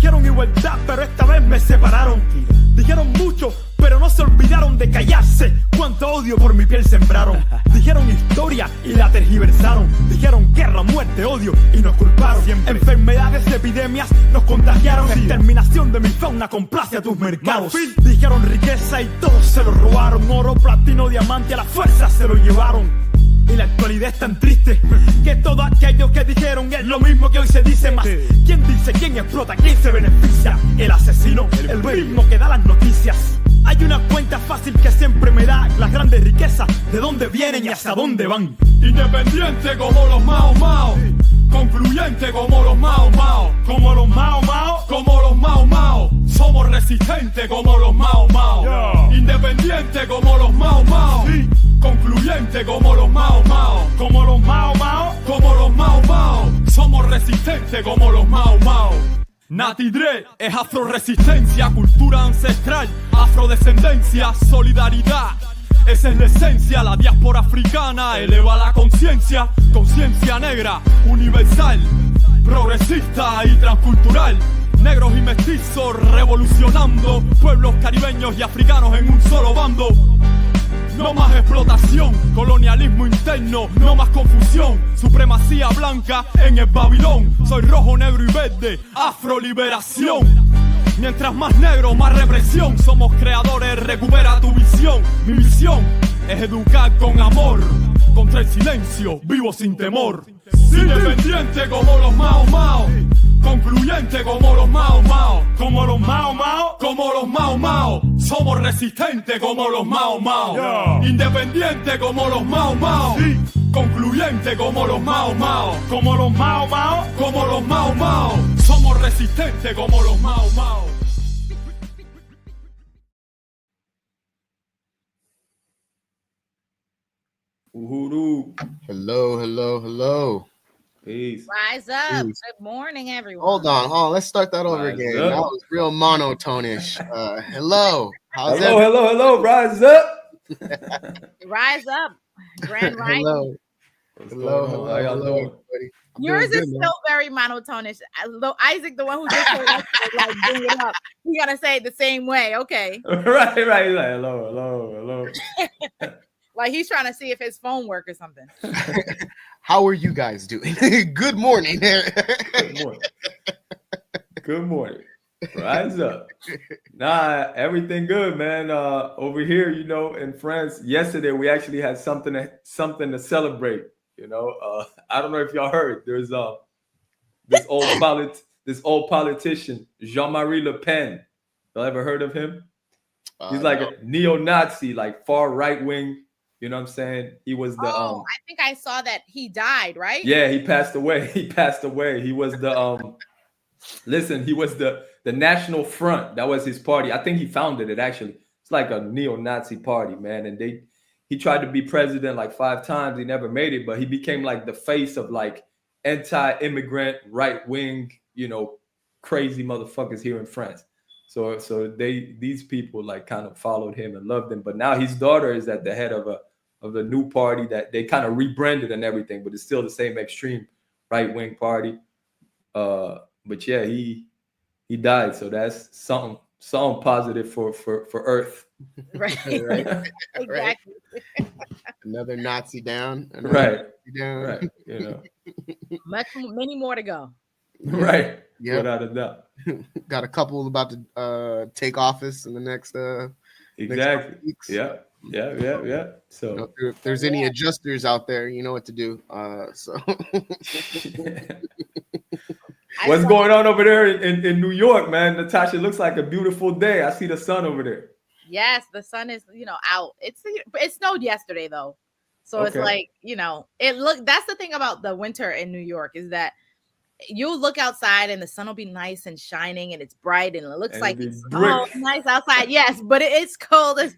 Dijeron igualdad, pero esta vez me separaron. Dijeron mucho, pero no se olvidaron de callarse. Cuánto odio por mi piel sembraron. Dijeron historia y la tergiversaron. Dijeron guerra, muerte, odio y nos culparon. Siempre. Enfermedades, epidemias nos contagiaron. Exterminación de mi fauna complace a tus mercados. Dijeron riqueza y todo se lo robaron. Oro, platino, diamante, a la fuerza se lo llevaron. Y la actualidad es tan triste que todo aquello que dijeron es lo mismo que hoy se dice más. ¿Quién dice, quién explota, quién se beneficia? El asesino, el mismo que da las noticias. Hay una cuenta fácil que siempre me da las grandes riquezas, de dónde vienen y hacia dónde van. Independiente como los Mao Mao, concluyente como los Mao Mao, como los Mao Mao, como los Mao Mao. Somos resistentes como los Mao Mao, independiente como los Mao Mao, concluyente como los Mao Mao, como los Mao Mao, como los Mao Mao. Somos resistentes como los Mao Mao. Nati Dre es afroresistencia, cultura ancestral, afrodescendencia, solidaridad. Esa es la esencia, la diáspora africana eleva la conciencia, conciencia negra, universal, progresista y transcultural. Negros y mestizos revolucionando, pueblos caribeños y africanos en un solo bando. No más explotación, colonialismo interno, no más confusión, supremacía blanca en el Babilón. Soy rojo, negro y verde, afroliberación. Mientras más negro, más represión. Somos creadores, recupera tu visión. Mi misión es educar con amor, contra el silencio, vivo sin temor. Independiente como los Mao Mao, concluyente como los Mao Mao, como los Mao Mao, como los Mao Mao. Somos resistentes como los Mao Mao, independiente como los Mao Mao, concluyente como los Mao Mao, como los Mao Mao, como los Mao Mao. Somos resistentes como los Mao Mao. Uhuru. Hello. Peace. Rise up. Peace. Good morning, everyone. Hold on. Let's start that over again. That was real monotone-ish. Hello. Hello. Rise up. Rise up. Grand rising. Hello. How y'all doing? Everybody. Yours is still very monotonish. Although Isaac, the one who just told us to like bring it up, you gotta say it the same way. Okay. right. He's like, hello. Like he's trying to see if his phone work or something. How are you guys doing? Good morning. Good morning. Rise up. Nah, everything good, man. Over here, in France, yesterday we actually had something to celebrate. I don't know if y'all heard. There's this old politician, Jean-Marie Le Pen. Y'all ever heard of him? He's like a neo-Nazi, like far right wing. You know what I'm saying? He was the I think I saw that he died, right? Yeah, he passed away. He was the he was the National Front. That was his party. I think he founded it actually. It's like a neo-Nazi party, man. And he tried to be president like 5 times. He never made it, but he became like the face of like anti-immigrant, right-wing, crazy motherfuckers here in France. So these people like kind of followed him and loved him. But now his daughter is at the head of the new party that they kind of rebranded and everything, but it's still the same extreme right-wing party. But yeah, he died. So that's something positive for Earth. Right. Exactly. Another Nazi down. Right. Down. Right. Many more to go. Right. Yeah. Without a doubt. Got a couple about to take office in the next exactly. Next weeks. Yeah. So if there's any adjusters out there, you know what to do. So what's going on over there in New York, man? Natasha, looks like a beautiful day. I see the sun over there. Yes, the sun is, out. It snowed yesterday though. So It's like, that's the thing about the winter in New York is that you'll look outside and the sun will be nice and shining and it's bright and it looks like it's nice outside. Yes, but it's cold as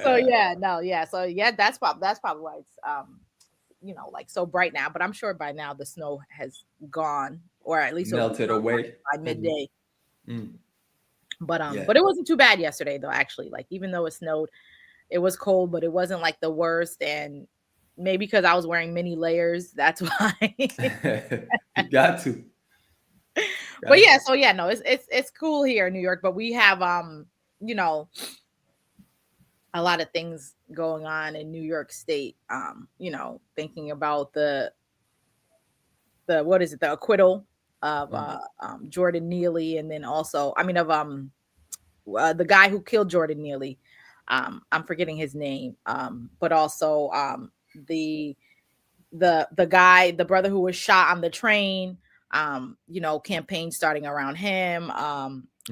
So that's probably why it's like so bright now. But I'm sure by now the snow has gone, or at least melted away by midday. Mm. But it wasn't too bad yesterday though. Actually, like even though it snowed, it was cold, but it wasn't like the worst. And maybe because I was wearing many layers, that's why. You got to. But yeah, so yeah, no, it's cool here in New York, but we have you know, a lot of things going on in New York State. You know, thinking about the what is it, the acquittal of Jordan Neely, and then also, I mean, of the guy who killed Jordan Neely. I'm forgetting his name. But also the guy, the brother who was shot on the train. You know, campaign starting around him.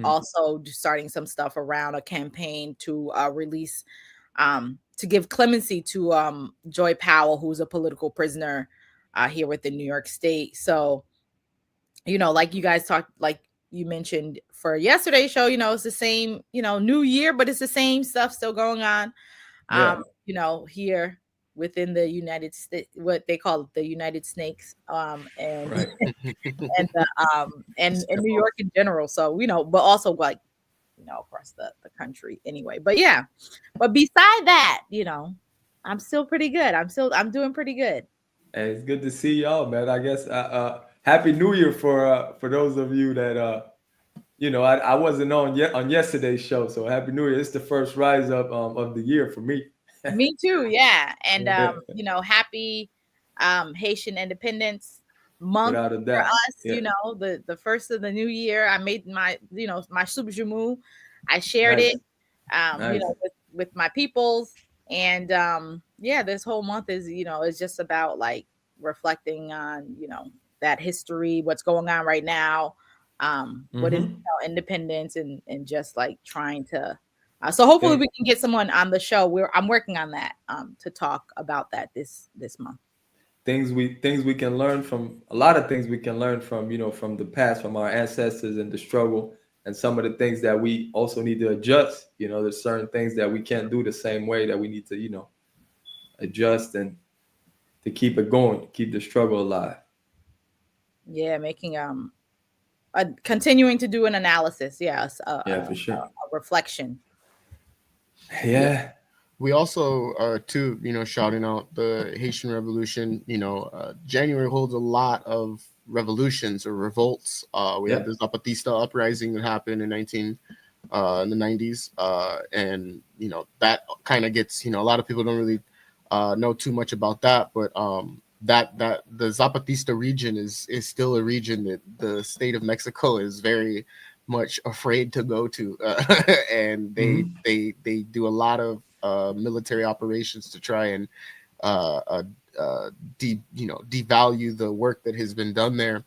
Also starting some stuff around a campaign to release, to give clemency to Joy Powell, who's a political prisoner here within New York State. So, you know, like you guys talked, like you mentioned for yesterday's show, you know, it's the same, you know, new year, but it's the same stuff still going on. You know, here within the United States, what they call the United Snakes, and and New York in general. So, you know, but also like, you know, across the country anyway. But yeah, but beside that, you know, I'm still pretty good. I'm doing pretty good. Hey, it's good to see y'all, man. I guess Happy New Year for those of you that you know, I wasn't on yesterday's show, so Happy New Year. It's the first rise up of the year for me. Me too, yeah. And you know, happy Haitian Independence Month for us. You know, the first of the new year. I made my, you know, my soup jumu. I shared it you know, with my peoples. And yeah, this whole month is, you know, is just about like reflecting on, you know, that history, what's going on right now, what is, you know, independence, and just like trying to so hopefully we can get someone on the show. I'm working on that to talk about that this month. Things we can learn from, a lot of things we can learn from, you know, from the past, from our ancestors and the struggle, and some of the things that we also need to adjust. You know, there's certain things that we can't do the same way, that we need to, you know, adjust and to keep it going, keep the struggle alive. Yeah, making continuing to do an analysis. Yes, for sure, a reflection. Yeah. We also too, you know, shouting out the Haitian Revolution. You know, January holds a lot of revolutions or revolts. We had the Zapatista uprising that happened in the 90s, and you know, that kind of gets, you know, a lot of people don't really know too much about that, but that the Zapatista region is still a region that the state of Mexico is very much afraid to go to, and they do a lot of military operations to try and devalue the work that has been done there.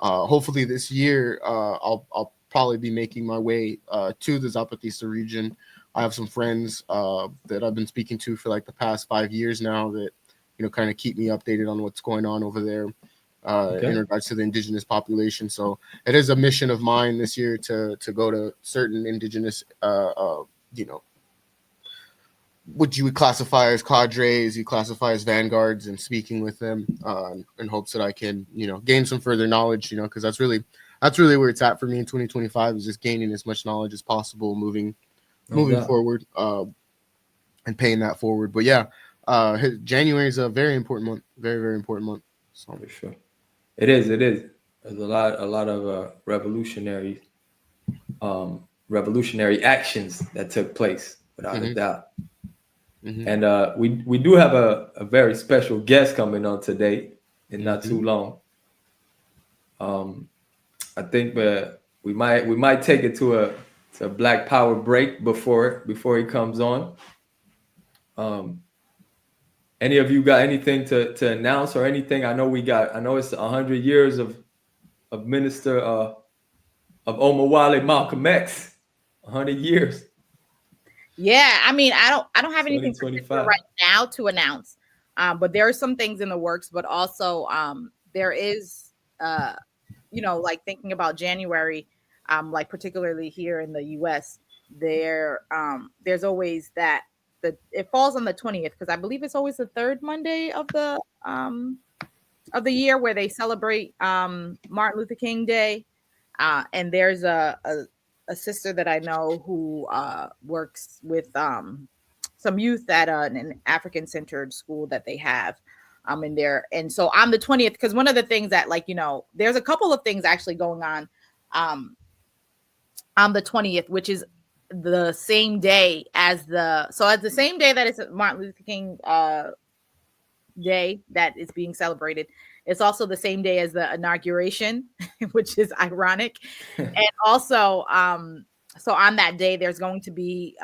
Hopefully this year, I'll probably be making my way to the Zapatista region. I have some friends that I've been speaking to for like the past 5 years now that, you know, kind of keep me updated on what's going on over there in regards to the indigenous population. So it is a mission of mine this year to go to certain indigenous, you know, what you would classify as cadres, you classify as vanguards, and speaking with them in hopes that I can, you know, gain some further knowledge, you know, because that's really where it's at for me in 2025, is just gaining as much knowledge as possible, moving forward, and paying that forward. But yeah, January is a very important month, very, very important month. So for sure, it is. There's a lot of revolutionary actions that took place, without a doubt. And we do have a very special guest coming on today in not too long. I think we might take it to a Black Power break before he comes on. Any of you got anything to announce or anything? I know it's 100 years of Minister of Omowale Malcolm X. 100 years. Yeah, I mean, I don't have anything right now to announce, but there are some things in the works. But also, there is, you know, like thinking about January, like particularly here in the U.S., there's always that it falls on the 20th, because I believe it's always the third Monday of the year where they celebrate Martin Luther King Day, and there's a sister that I know who works with some youth at an African-centered school that they have. in there. And so on the 20th, because one of the things that, like, you know, there's a couple of things actually going on the 20th, which is the same day as at the same day that it's Martin Luther King Day that is being celebrated. It's also the same day as the inauguration, which is ironic. And also, so on that day, there's going to be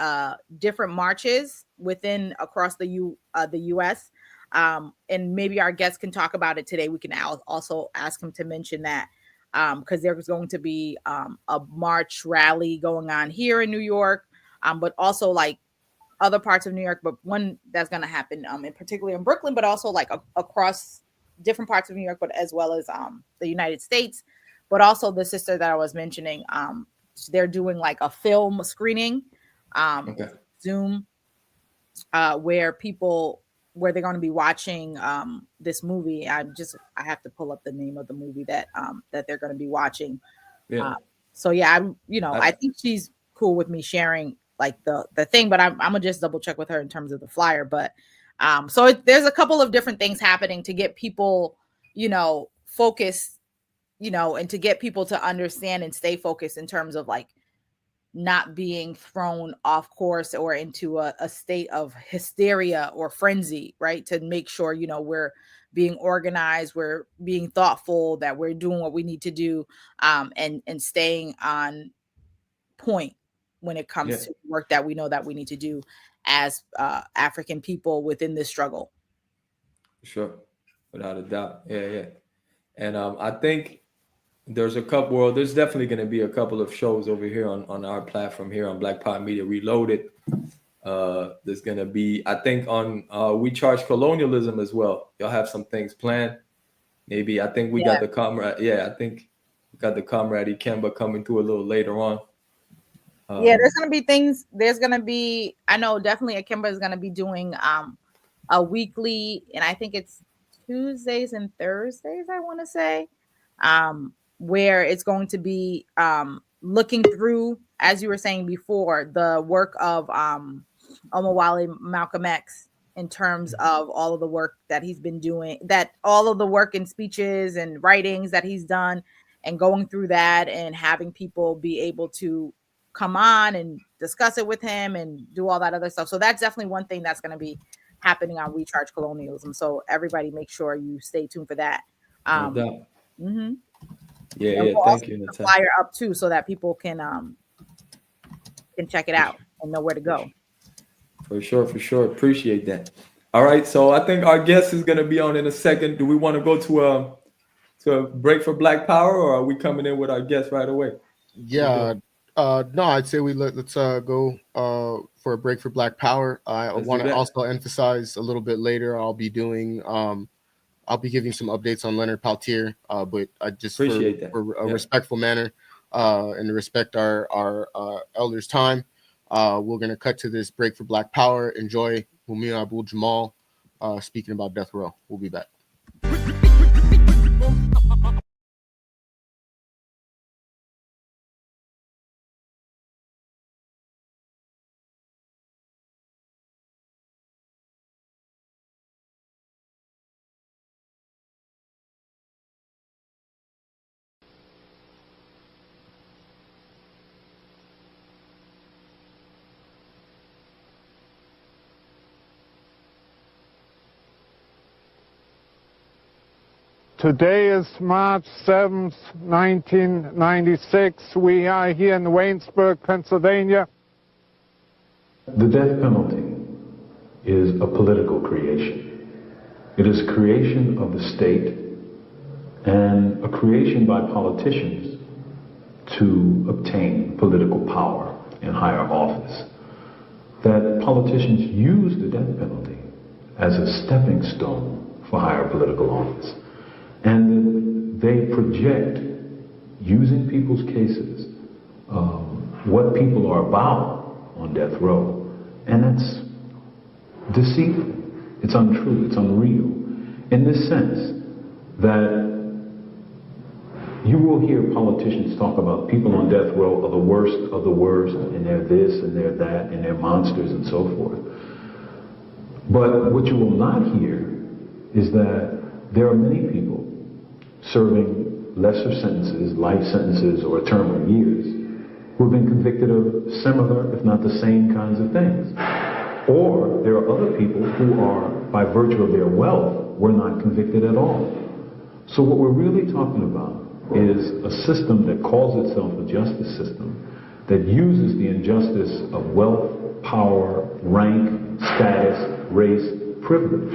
different marches across the U.S. And maybe our guests can talk about it today. We can also ask him to mention that because there's going to be a march rally going on here in New York, but also like other parts of New York, but one that's going to happen in particularly in Brooklyn, but also like across different parts of New York, but as well as the United States. But also the sister that I was mentioning, they're doing like a film screening, Zoom, where they're going to be watching this movie. I have to pull up the name of the movie that they're going to be watching. Yeah. I think she's cool with me sharing like the thing, but I'm gonna just double check with her in terms of the flyer. But there's a couple of different things happening to get people, you know, focused, you know, and to get people to understand and stay focused in terms of like not being thrown off course or into a state of hysteria or frenzy, right? To make sure, you know, we're being organized, we're being thoughtful, that we're doing what we need to do, and staying on point when it comes to work that we know that we need to do as African people within this struggle. Sure, without a doubt. Yeah. And I think there's definitely going to be a couple of shows over here on our platform here on Black Power Media Reloaded. There's going to be, I think on We Charge Colonialism as well. Y'all have some things planned. Maybe, I think we got the comrade. Yeah, I think we got the comrade Ikemba coming through a little later on. There's going to be things. I know definitely Ikemba is going to be doing a weekly, and I think it's Tuesdays and Thursdays, I want to say, where it's going to be looking through, as you were saying before, the work of Omowale Malcolm X in terms of all of the work that he's been doing, that all of the work in speeches and writings that he's done, and going through that and having people be able to come on and discuss it with him and do all that other stuff. So that's definitely one thing that's going to be happening on We Charge Colonialism. So everybody make sure you stay tuned for that. No doubt. Mm-hmm. Yeah, we'll thank you. The flyer up too, so that people can check it out and know where to go. For sure. Appreciate that. All right, so I think our guest is going to be on in a second. Do we want to go to a break for Black Power, or are we coming in with our guest right away? Yeah. No, I'd say let's go for a break for Black Power. I want to also emphasize a little bit later. I'll be giving some updates on Leonard Peltier, but I just appreciate that for a respectful manner and to respect our elders' time. We're gonna cut to this break for Black Power. Enjoy Mumia Abu Jamal speaking about death row. We'll be back. Today is March 7th, 1996. We are here in Waynesburg, Pennsylvania. The death penalty is a political creation. It is a creation of the state and a creation by politicians to obtain political power in higher office. That politicians use the death penalty as a stepping stone for higher political office. And they project, using people's cases, what people are about on death row. And that's deceitful. It's untrue. It's unreal. In this sense that you will hear politicians talk about people on death row are the worst of the worst, and they're this and they're that, and they're monsters and so forth. But what you will not hear is that there are many people serving lesser sentences, life sentences, or a term of years, who have been convicted of similar, if not the same kinds of things. Or there are other people who are, by virtue of their wealth, were not convicted at all. So what we're really talking about is a system that calls itself a justice system that uses the injustice of wealth, power, rank, status, race, privilege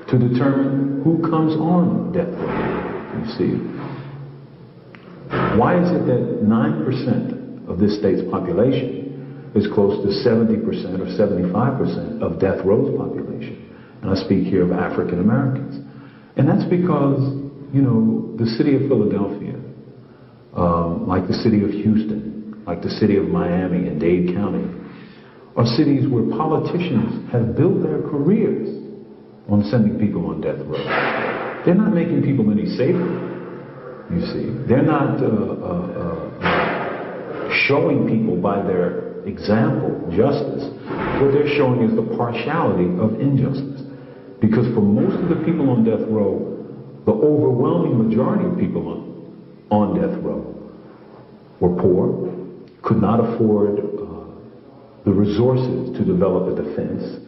to determine who comes on death row, you see. Why is it that 9% of this state's population is close to 70% or 75% of death row's population? And I speak here of African Americans. And that's because, you know, the city of Philadelphia, like the city of Houston, like the city of Miami and Dade County, are cities where politicians have built their careers on sending people on death row. They're not making people any safer, you see. They're not showing people by their example justice. What they're showing is the partiality of injustice. Because for most of the people on death row, the overwhelming majority of people on death row were poor, could not afford the resources to develop a defense,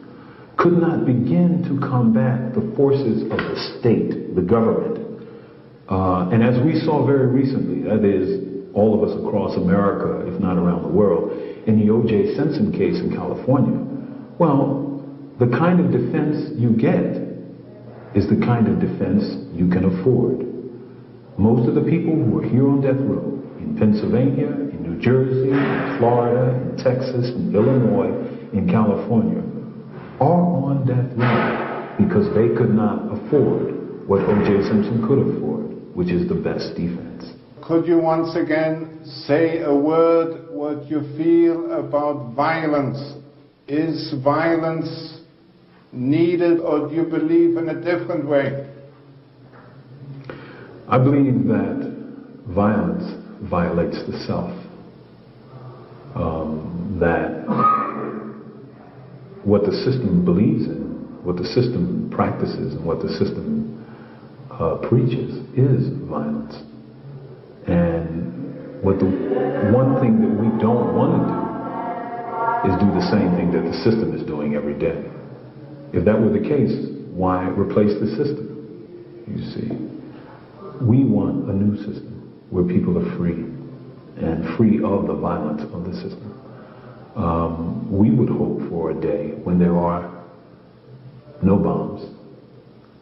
could not begin to combat the forces of the state, the government. And as we saw very recently, that is, all of us across America, if not around the world, in the O.J. Simpson case in California, well, the kind of defense you get is the kind of defense you can afford. Most of the people who are here on death row, in Pennsylvania, in New Jersey, in Florida, in Texas, in Illinois, in California, are on death row because they could not afford what O.J. Simpson could afford, which is the best defense. Could you once again say a word what you feel about violence? Is violence needed, or do you believe in a different way? I believe that violence violates the self. That what the system believes in, what the system practices, and what the system preaches is violence. And what the one thing that we don't want to do is do the same thing that the system is doing every day. If that were the case, why replace the system? You see, we want a new system where people are free and free of the violence of the system. We would hope for a day when there are no bombs,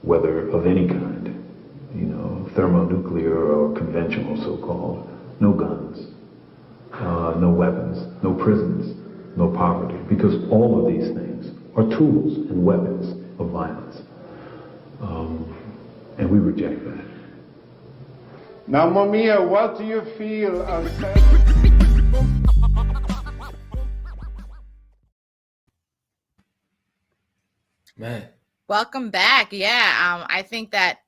whether of any kind, you know, thermonuclear or conventional so-called, no guns, no weapons, no prisons, no poverty, because all of these things are tools and weapons of violence. And we reject that. Now, Mumia, what do you feel? Man. Welcome back. Yeah, I think that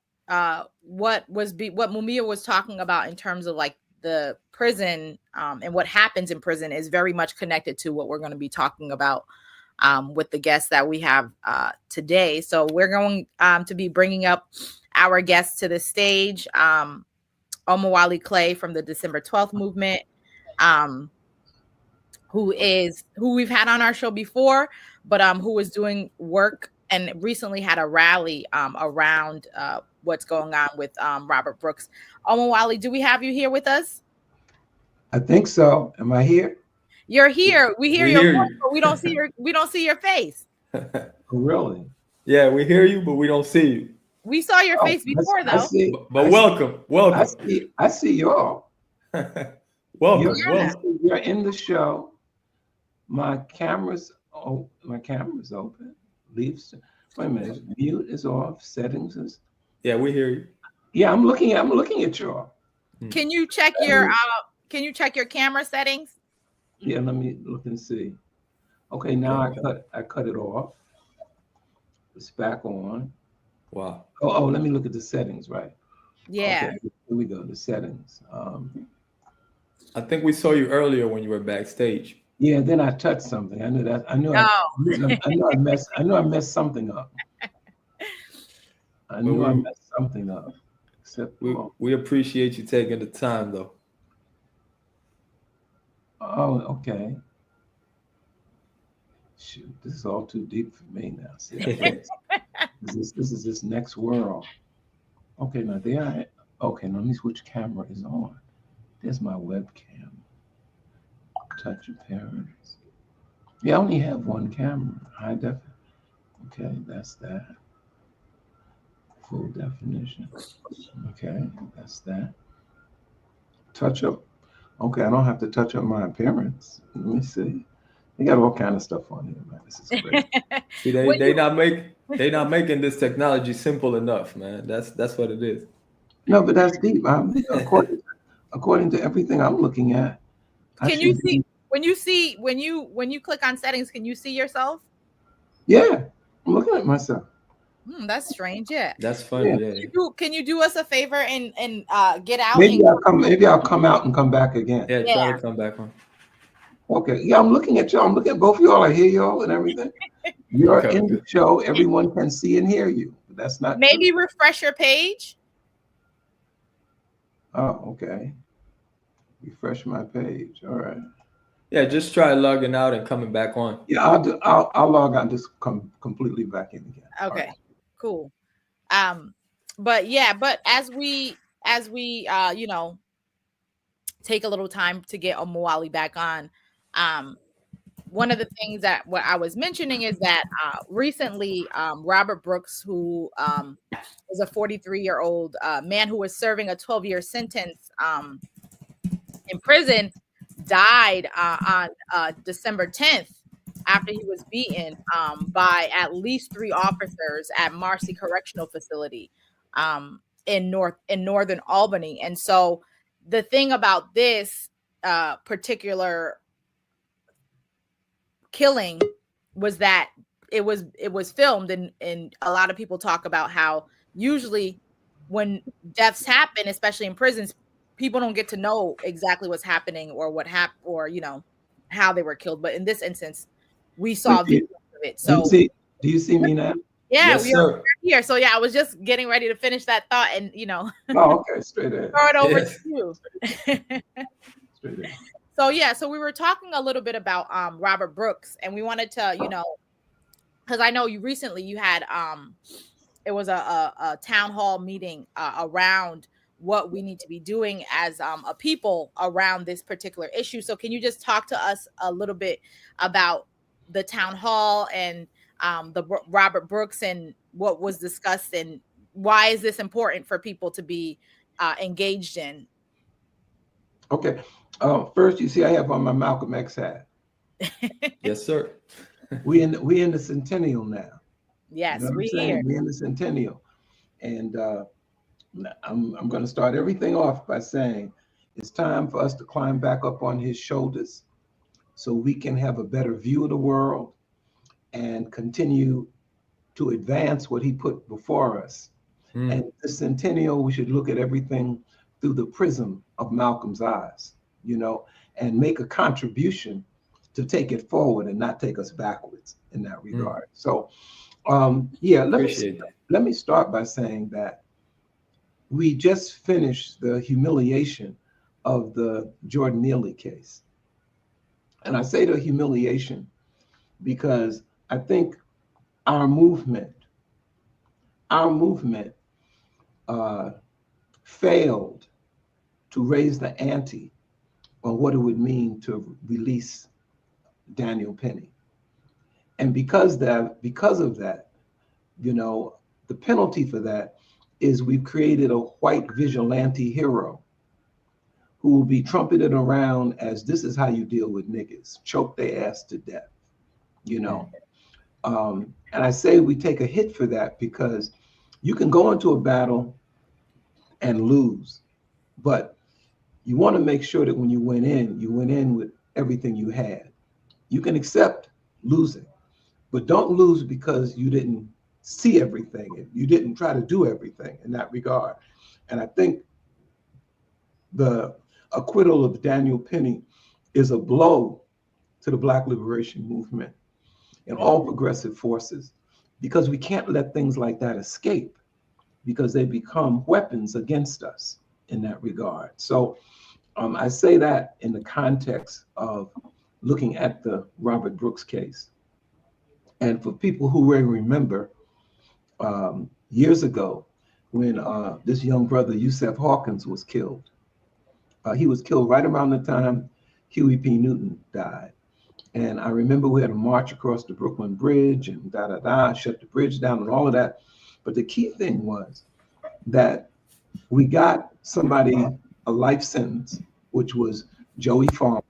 what Mumia was talking about in terms of like the prison and what happens in prison is very much connected to what we're going to be talking about with the guests that we have today. So we're going to be bringing up our guests to the stage. Omowale Clay from the December 12th movement, who we've had on our show before, but who is doing work and recently had a rally around what's going on with Robert Brooks. Omowale, do we have you here with us? I think so. Am I here? You're here. We hear your voice, but we don't see your face. Really? Yeah, we hear you, but we don't see you. We saw your face before, though. But welcome. I see y'all. Welcome. You're in the show. My camera's open. Wait a minute. Mute is off. Settings is. Yeah, we hear you. Yeah, I'm looking at y'all. Can you check your camera settings? Yeah, let me look and see. Okay, now I cut it off. It's back on. Wow. Oh, let me look at the settings, right? Yeah. Okay, here we go. The settings. I think we saw you earlier when you were backstage. Yeah, then I touched something. I knew that. I knew I messed something up. I knew I messed something up. Except we appreciate you taking the time, though. Oh, okay. Shoot, this is all too deep for me now. See, this is this next world. Okay, now there okay, now let me switch camera is on. There's my webcam. Touch appearance. Yeah, I only have one camera. High def. Okay, that's that. Full definition. Okay, that's that. Touch up. Okay, I don't have to touch up my appearance. Let me see. They got all kind of stuff on here, man. This is great. See, they not making this technology simple enough, man. That's what it is. No, but that's deep. According to everything I'm looking at. Can you see when you click on settings? Can you see yourself? Yeah, I'm looking at myself. That's strange. Yeah, that's funny. Yeah. Can you do us a favor and get out? Maybe I'll come out and come back again. Yeah, try to come back on. Okay. Yeah, I'm looking at y'all. I'm looking at both of y'all. I hear y'all and everything. You're in the show. Everyone can see and hear you. But that's not maybe true. Refresh your page. Oh, okay. Refresh my page. All right. Yeah, just try logging out and coming back on. Yeah, I'll log out and just come completely back in again. Okay, right. Cool. But as we you know, take a little time to get Omowale back on, one of the things that what I was mentioning is that recently Robert Brooks, who is a 43-year-old man who was serving a 12-year sentence in prison, died on December 10th after he was beaten by at least 3 officers at Marcy Correctional Facility in northern Albany. And so the thing about this particular killing was that it was filmed, and a lot of people talk about how usually when deaths happen, especially in prisons, people don't get to know exactly what's happening or what happened, or you know, how they were killed. But in this instance, we saw videos of it. So do you see me now? Yeah, yes, we are here. So yeah, I was just getting ready to finish that thought, and you know, okay, straight ahead. Throw it over to you. Straight ahead. So yeah, so we were talking a little bit about Robert Brooks, and we wanted to, you know, because I know you recently you had it was a town hall meeting around what we need to be doing as a people around this particular issue. So can you just talk to us a little bit about the town hall and the Robert Brooks and what was discussed, and why is this important for people to be engaged in? Okay. First, you see, I have on my Malcolm X hat. Yes, sir. we in the centennial now. Yes, you know we're here. We're in the centennial, and I'm going to start everything off by saying it's time for us to climb back up on his shoulders, so we can have a better view of the world and continue to advance what he put before us. And the centennial, we should look at everything through the prism of Malcolm's eyes, you know, and make a contribution to take it forward and not take us backwards in that regard. So, yeah, let me start by saying that we just finished the humiliation of the Jordan Neely case. And I say the humiliation because I think our movement failed to raise the ante on what it would mean to release Daniel Penny. And because of that, you know, the penalty for that is we've created a white vigilante hero who will be trumpeted around as this is how you deal with niggas, choke their ass to death, you know. And I say we take a hit for that because you can go into a battle and lose, but you want to make sure that when you went in with everything you had. You can accept losing, but don't lose because you didn't see everything and you didn't try to do everything in that regard. And I think the acquittal of Daniel Penny is a blow to the Black liberation movement and all progressive forces, because we can't let things like that escape. because they become weapons against us in that regard. So I say that in the context of looking at the Robert Brooks case. And for people who will remember, years ago, when this young brother, Yusef Hawkins, was killed, he was killed right around the time Huey P. Newton died. And I remember we had a march across the Brooklyn Bridge and shut the bridge down and all of that. But the key thing was that we got somebody a life sentence, which was Joey Farmer,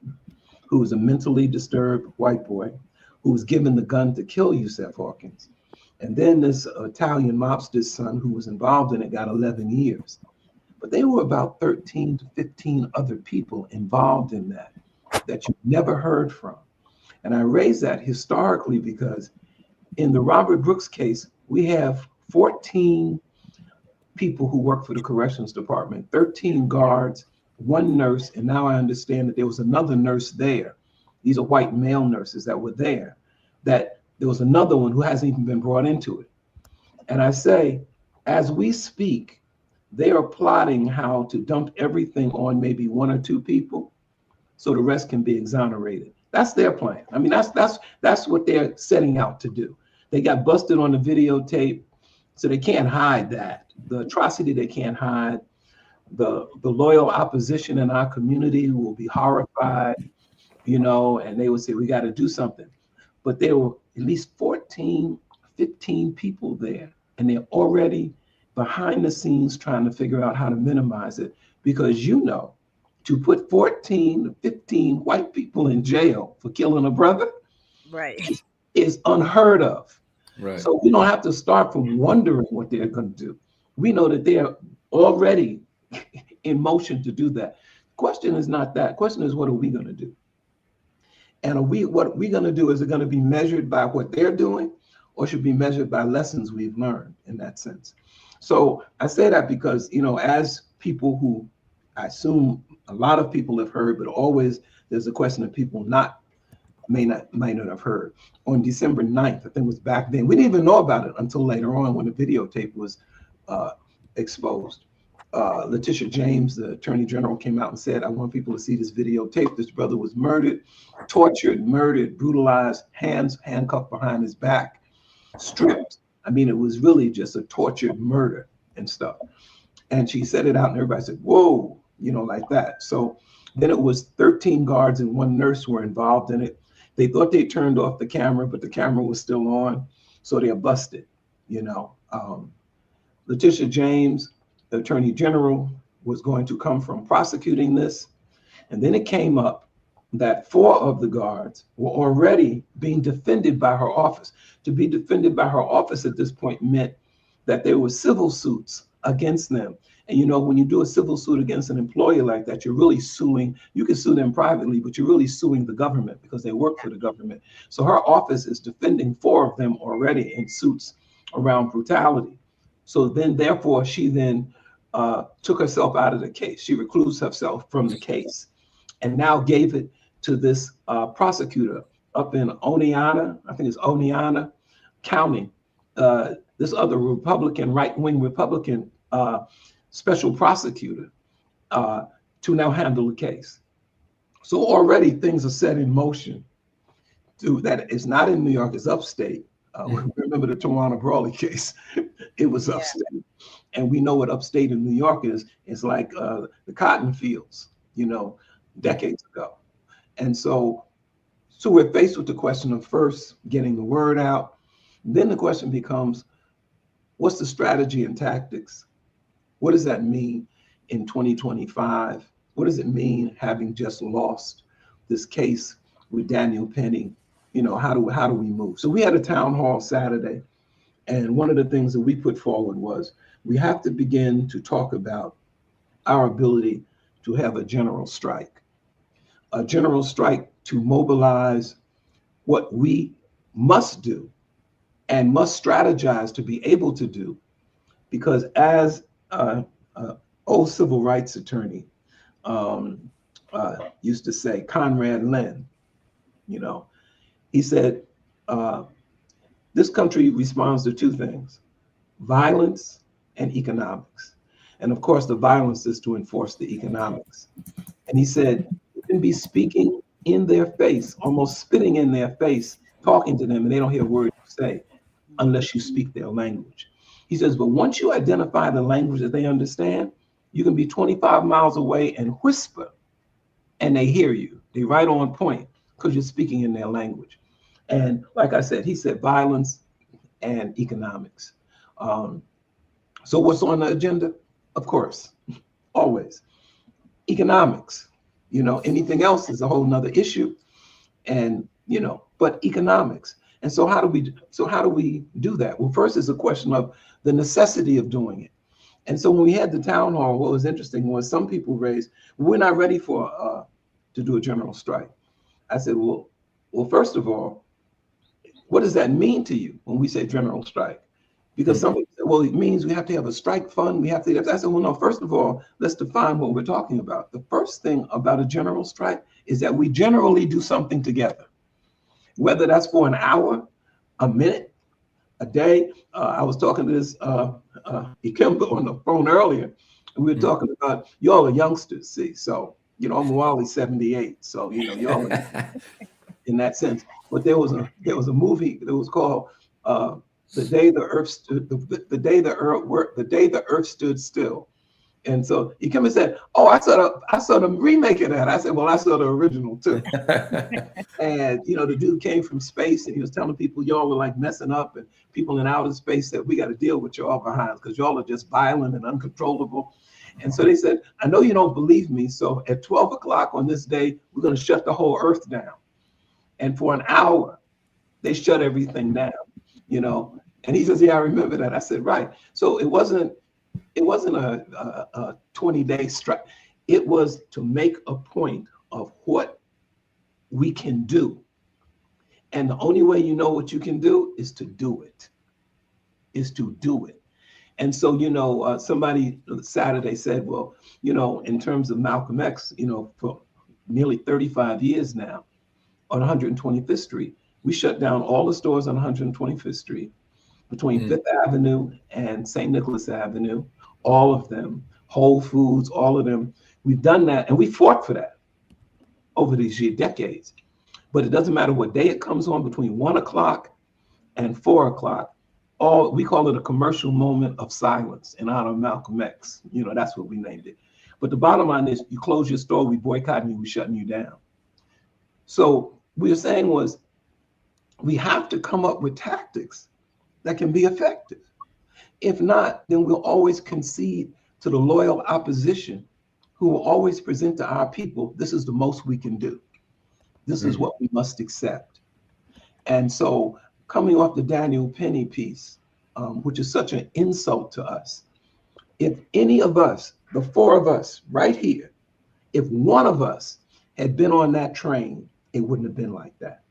who was a mentally disturbed white boy who was given the gun to kill Yusef Hawkins. And then this Italian mobster's son who was involved in it got 11 years. But there were about 13 to 15 other people involved in that you never heard from. And I raise that historically because in the Robert Brooks case, we have 14 people who work for the corrections department, 13 guards, 1 nurse, and now I understand that there was another nurse there. These are white male nurses that were there, that there was another one who hasn't even been brought into it. And I say, as we speak, they are plotting how to dump everything on maybe 1 or 2 people so the rest can be exonerated. That's their plan. I mean, that's what they're setting out to do. They got busted on the videotape, so they can't hide that. The atrocity they can't hide. The loyal opposition in our community will be horrified, and they would say, we got to do something. But there were at least 14, 15 people there, and they're already behind the scenes trying to figure out how to minimize it, because to put 14 to 15 white people in jail for killing a brother, right, is unheard of. Right. So we don't have to start from wondering what they're going to do. We know that they're already in motion to do that. Question is not that. Question is, what are we going to do? And what we're going to do, is it going to be measured by what they're doing, or should be measured by lessons we've learned in that sense? So I say that because, as people who I assume a lot of people have heard, but always there's a question of people might not have heard. On December 9th, I think it was back then, we didn't even know about it until later on when the videotape was exposed. Letitia James, the Attorney General, came out and said, I want people to see this videotape. This brother was murdered, tortured, murdered, brutalized, handcuffed behind his back, stripped. I mean, it was really just a tortured murder and stuff. And she said it out and everybody said, whoa, like that. So then it was 13 guards and 1 nurse were involved in it. They thought they turned off the camera, but the camera was still on. So they are busted, Letitia James, the Attorney General, was going to come from prosecuting this. And then it came up that 4 of the guards were already being defended by her office. To be defended by her office at this point meant that there were civil suits against them. And when you do a civil suit against an employer like that, you're really suing. You can sue them privately, but you're really suing the government because they work for the government. So her office is defending 4 of them already in suits around brutality. So then, therefore, she then took herself out of the case. She reclused herself from the case and now gave it to this prosecutor up in Oneonta, I think it's Oneonta County, this other Republican, right-wing Republican special prosecutor to now handle the case. So already things are set in motion that it's not in New York, it's upstate. Remember the Tawana Brawley case? It was upstate. And we know what upstate in New York is. It's like the cotton fields, decades ago. And so we're faced with the question of first getting the word out. Then the question becomes, what's the strategy and tactics? What does that mean in 2025? What does it mean having just lost this case with Daniel Penny? How do we move? So we had a town hall Saturday, and one of the things that we put forward was we have to begin to talk about our ability to have a general strike to mobilize what we must do and must strategize to be able to do, because as old civil rights attorney used to say, Conrad Lynn, he said, this country responds to 2 things: violence and economics. And of course, the violence is to enforce the economics. And he said, you can be speaking in their face, almost spitting in their face, talking to them, and they don't hear a word you say unless you speak their language. He says, but once you identify the language that they understand, you can be 25 miles away and whisper, and they hear you. They're right on point because you're speaking in their language. And like I said, he said violence and economics. So what's on the agenda? Of course, always economics. You know, anything else is a whole nother issue. And, you know, but economics. And so how do we do that? Well, first is a question of the necessity of doing it. And so when we had the town hall, what was interesting was some people raised, we're not ready for to do a general strike. I said, well, first of all, what does that mean to you when we say general strike? Because some people said, well, it means we have to have a strike fund. We have to. I said, well, no, first of all, let's define what we're talking about. The first thing about a general strike is that we generally do something together, whether that's for an hour, a minute, a day. I was talking to this Ikemba on the phone earlier, and we were talking about y'all are youngsters, see. So, you know, Omowale 78. So, you know, y'all are in that sense. But there was a movie that was called The Day the Earth Stood, the day the Earth Stood Still. And so he came and said, "Oh, I saw the remake of that." I said, "Well, I saw the original too." And you know, the dude came from space, and he was telling people, "Y'all are like messing up," and people in outer space said, "We got to deal with y'all behind because y'all are just violent and uncontrollable." And so they said, "I know you don't believe me, so at 12 o'clock on this day, we're going to shut the whole Earth down." And for an hour, they shut everything down. You know, and he says, "Yeah, I remember that." I said, "Right." So it wasn't a 20-day strike. It was to make a point of what we can do. And the only way you know what you can do is to do it. And so, you know, somebody Saturday said, well, you know, in terms of Malcolm X, you know, for nearly 35 years now on 125th Street, we shut down all the stores on 125th Street between Fifth Avenue and St. Nicholas Avenue, all of them, Whole Foods, all of them. We've done that, and we fought for that over these decades. But it doesn't matter what day it comes on, between 1 o'clock and 4 o'clock, we call it a commercial moment of silence in honor of Malcolm X. You know, that's what we named it. But the bottom line is, you close your store, we boycotting you, we shutting you down. So we were saying was, we have to come up with tactics that can be effective. If not, then we'll always concede to the loyal opposition who will always present to our people, this is the most we can do. This is what we must accept. And so coming off the Daniel Penny piece, which is such an insult to us, if any of us, the four of us right here, if one of us had been on that train, it wouldn't have been like that.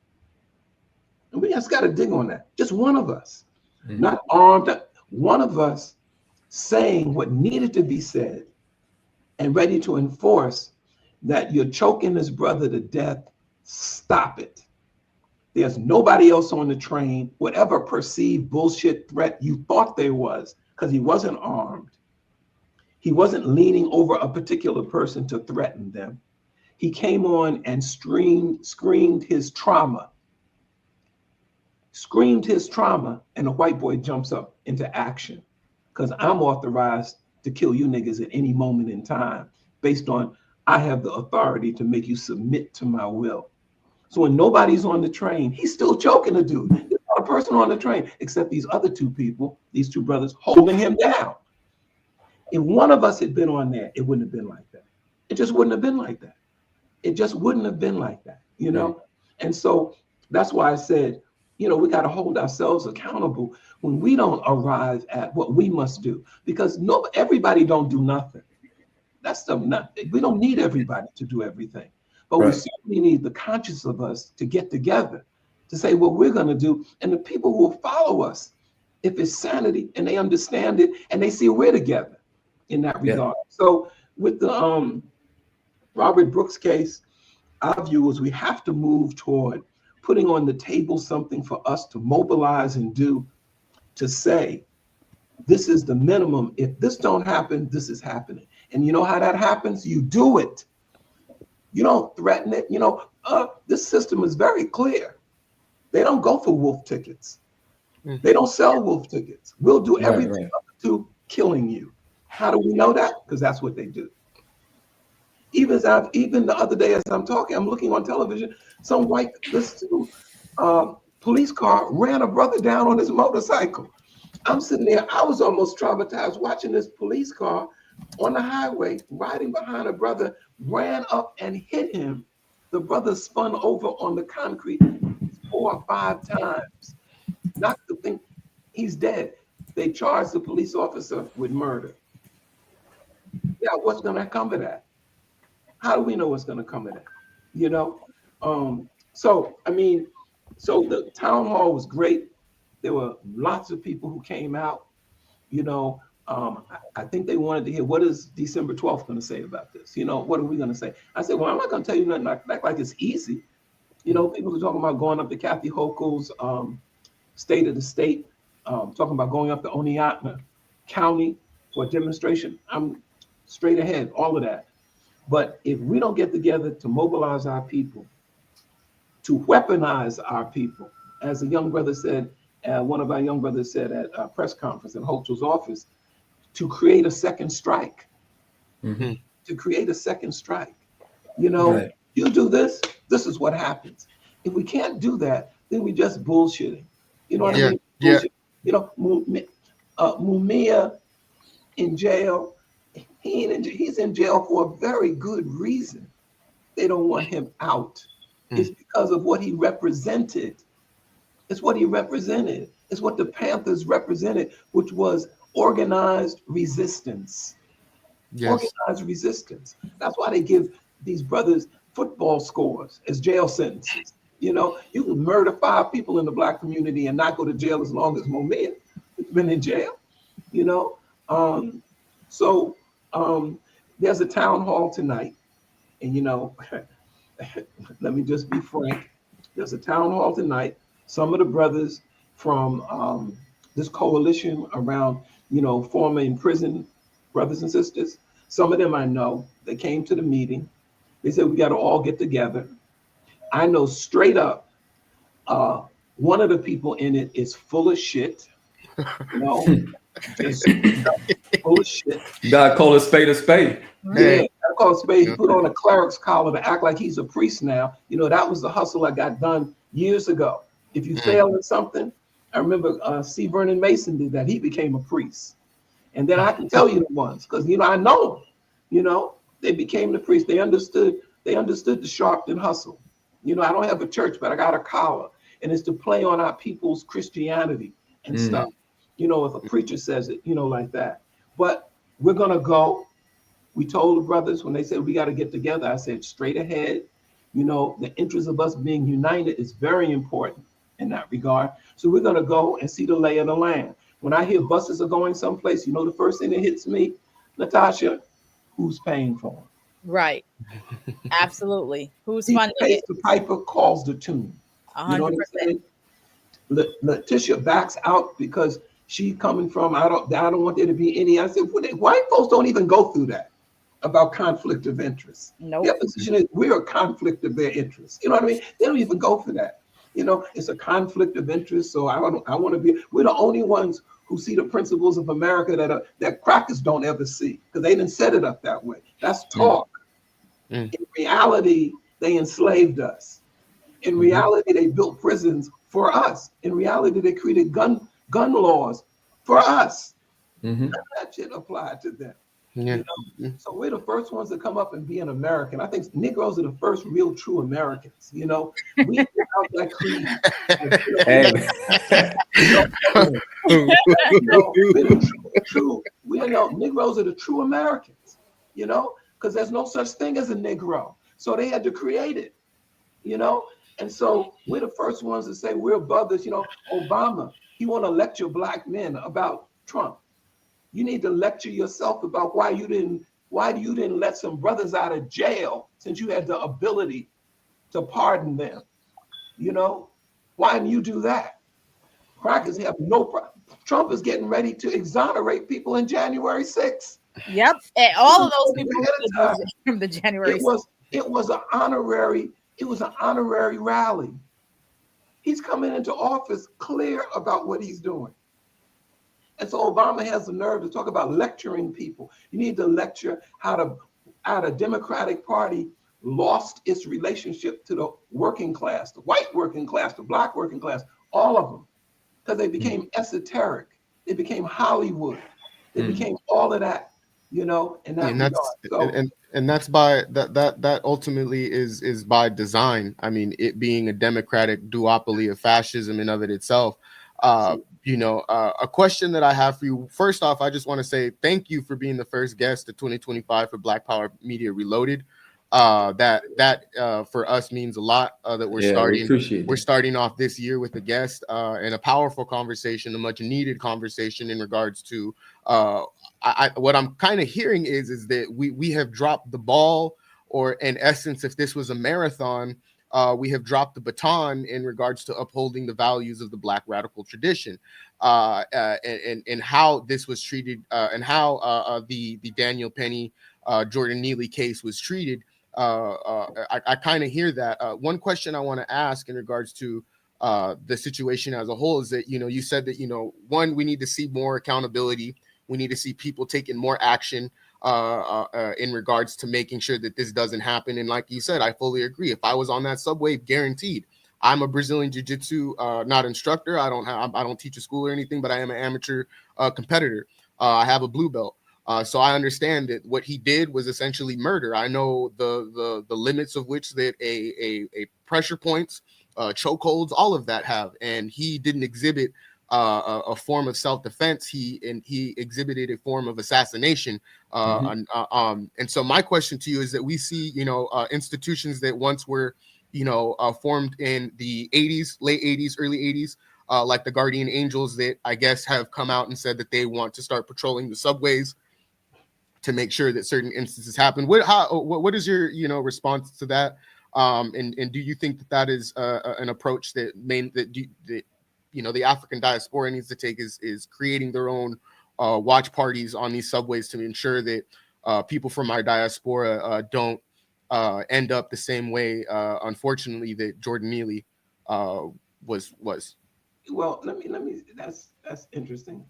And we just got to dig on that. Just one of us, not armed, one of us saying what needed to be said and ready to enforce that you're choking this brother to death, stop it. There's nobody else on the train, whatever perceived bullshit threat you thought there was, because he wasn't armed. He wasn't leaning over a particular person to threaten them. He came on and screamed his trauma. And a white boy jumps up into action because I'm authorized to kill you niggas at any moment in time based on I have the authority to make you submit to my will. So when nobody's on the train, he's still choking the dude. There's not a person on the train except these other two people, these two brothers holding him down. If one of us had been on there, it wouldn't have been like that. It just wouldn't have been like that. It just wouldn't have been like that, you know? And so that's why I said, you know, we got to hold ourselves accountable when we don't arrive at what we must do, because everybody don't do nothing. That's we don't need everybody to do everything, but we certainly need the conscious of us to get together to say what we're going to do. And the people who will follow us, if it's sanity and they understand it and they see we're together in that regard. So with the Robert Brooks case, our view is we have to move toward putting on the table something for us to mobilize and do, to say this is the minimum. If this don't happen, this is happening. And you know how that happens? You do it. You don't threaten it. This system is very clear. They don't go for wolf tickets. They don't sell wolf tickets. We'll do everything up to killing you. How do we know that? Because that's what they do. Even the other day as I'm talking, I'm looking on television, some white police car ran a brother down on his motorcycle. I'm sitting there, I was almost traumatized watching this police car on the highway, riding behind a brother, ran up and hit him. The brother spun over on the concrete 4 or 5 times. Knocked the thing, he's dead. They charged the police officer with murder. Yeah, what's gonna come of that? How do we know what's gonna come of that? So the town hall was great. There were lots of people who came out. I think they wanted to hear, what is December 12th going to say about this? What are we going to say? I said, well, I'm not going to tell you nothing like it's easy. People are talking about going up to Kathy Hochul's State of the State, talking about going up to Oneonta County for a demonstration. I'm straight ahead, all of that. But if we don't get together to mobilize our people, to weaponize our people, as a young brother said, one of our young brothers said at a press conference in Hochul's office, to create a second strike. To create a second strike. You do this, this is what happens. If we can't do that, then we just bullshitting. You know what I mean? Bullshit. Mumia in jail, he's in jail for a very good reason. They don't want him out. It's because of what he represented. It's what he represented. It's what the Panthers represented, which was organized resistance. Organized resistance. That's why they give these brothers football scores as jail sentences. You can murder 5 people in the Black community and not go to jail as long as Mumia has been in jail. There's a town hall tonight, and let me just be frank. There's a town hall tonight. Some of the brothers from this coalition around, former imprisoned brothers and sisters, some of them I know, they came to the meeting. They said, we got to all get together. I know straight up, one of the people in it is full of shit. Just full of shit. You gotta call a spade a spade. Yeah, I call a spade. He put on a cleric's collar to act like he's a priest now. That was the hustle that got done years ago. If you fail at something, I remember C. Vernon Mason did that. He became a priest. And then I can tell you the ones, because I know them. They became the priest. They understood the Sharpton hustle. I don't have a church, but I got a collar. And it's to play on our people's Christianity and stuff. If a preacher says it, like that. But we're gonna go. We told the brothers when they said we got to get together, I said straight ahead. The interest of us being united is very important in that regard. So we're gonna go and see the lay of the land. When I hear buses are going someplace, the first thing that hits me, Natasha, who's paying for them? Right. Absolutely. Who's He funding pays it? the piper, calls the tune. 100%. You know what I'm saying? Letitia backs out because she coming from, I don't want there to be any. I said, white folks don't even go through that about conflict of interest. Nope. Their position is we're a conflict of their interest. You know what I mean? They don't even go for that. It's a conflict of interest. So I want to be. We're the only ones who see the principles of America that crackers don't ever see, because they didn't set it up that way. That's talk. In reality, they enslaved us. In reality, they built prisons for us. In reality, they created gun laws for us. That shit applied to them. So we're the first ones to come up and be an American. I think Negroes are the first real true Americans. We get out that creed. Negroes are the true Americans. Because there's no such thing as a Negro. So they had to create it. And so we're the first ones to say we're above this. Obama, he want to lecture Black men about Trump. You need to lecture yourself about why you didn't let some brothers out of jail since you had the ability to pardon them. Why didn't you do that? Crackers have no problem. Trump is getting ready to exonerate people in January 6th. Yep, and all of those people from the January. It was an honorary rally. He's coming into office clear about what he's doing. And so Obama has the nerve to talk about lecturing people. You need to lecture how the Democratic Party lost its relationship to the working class, the white working class, the black working class, all of them, because they became esoteric. They became Hollywood. They became all of that, you know, and that's by that ultimately is by design. I mean, it being a democratic duopoly of fascism in of it itself. A question that I have for you. First off, I just want to say thank you for being the first guest of 2025 for Black Power Media Reloaded. That for us means a lot. That we're starting off this year with a guest and a powerful conversation, a much needed conversation in regards to what I'm kind of hearing is that we have dropped the ball, or in essence, if this was a marathon, we have dropped the baton in regards to upholding the values of the Black radical tradition, and how this was treated, and how the Daniel Penny, Jordan Neely case was treated. I kind of hear that. One question I want to ask in regards to the situation as a whole is that, you said that, one, we need to see more accountability. We need to see people taking more action in regards to making sure that this doesn't happen. And like you said, I fully agree. If I was on that subway, guaranteed. I'm a Brazilian Jiu-Jitsu not instructor. I don't teach a school or anything, but I am an amateur competitor. I have a blue belt. So I understand that what he did was essentially murder. I know the limits of which that a pressure points, chokeholds, all of that have, and he didn't exhibit a form of self-defense. He exhibited a form of assassination. And so my question to you is that we see, institutions that once were, formed in the 80s, late 80s, early 80s, like the Guardian Angels, that I guess have come out and said that they want to start patrolling the subways to make sure that certain instances happen. What is your response to that? And do you think that is an approach that the African diaspora needs to take, is creating their own watch parties on these subways to ensure that people from our diaspora don't end up the same way, unfortunately, that Jordan Neely was? Well, let me. That's interesting.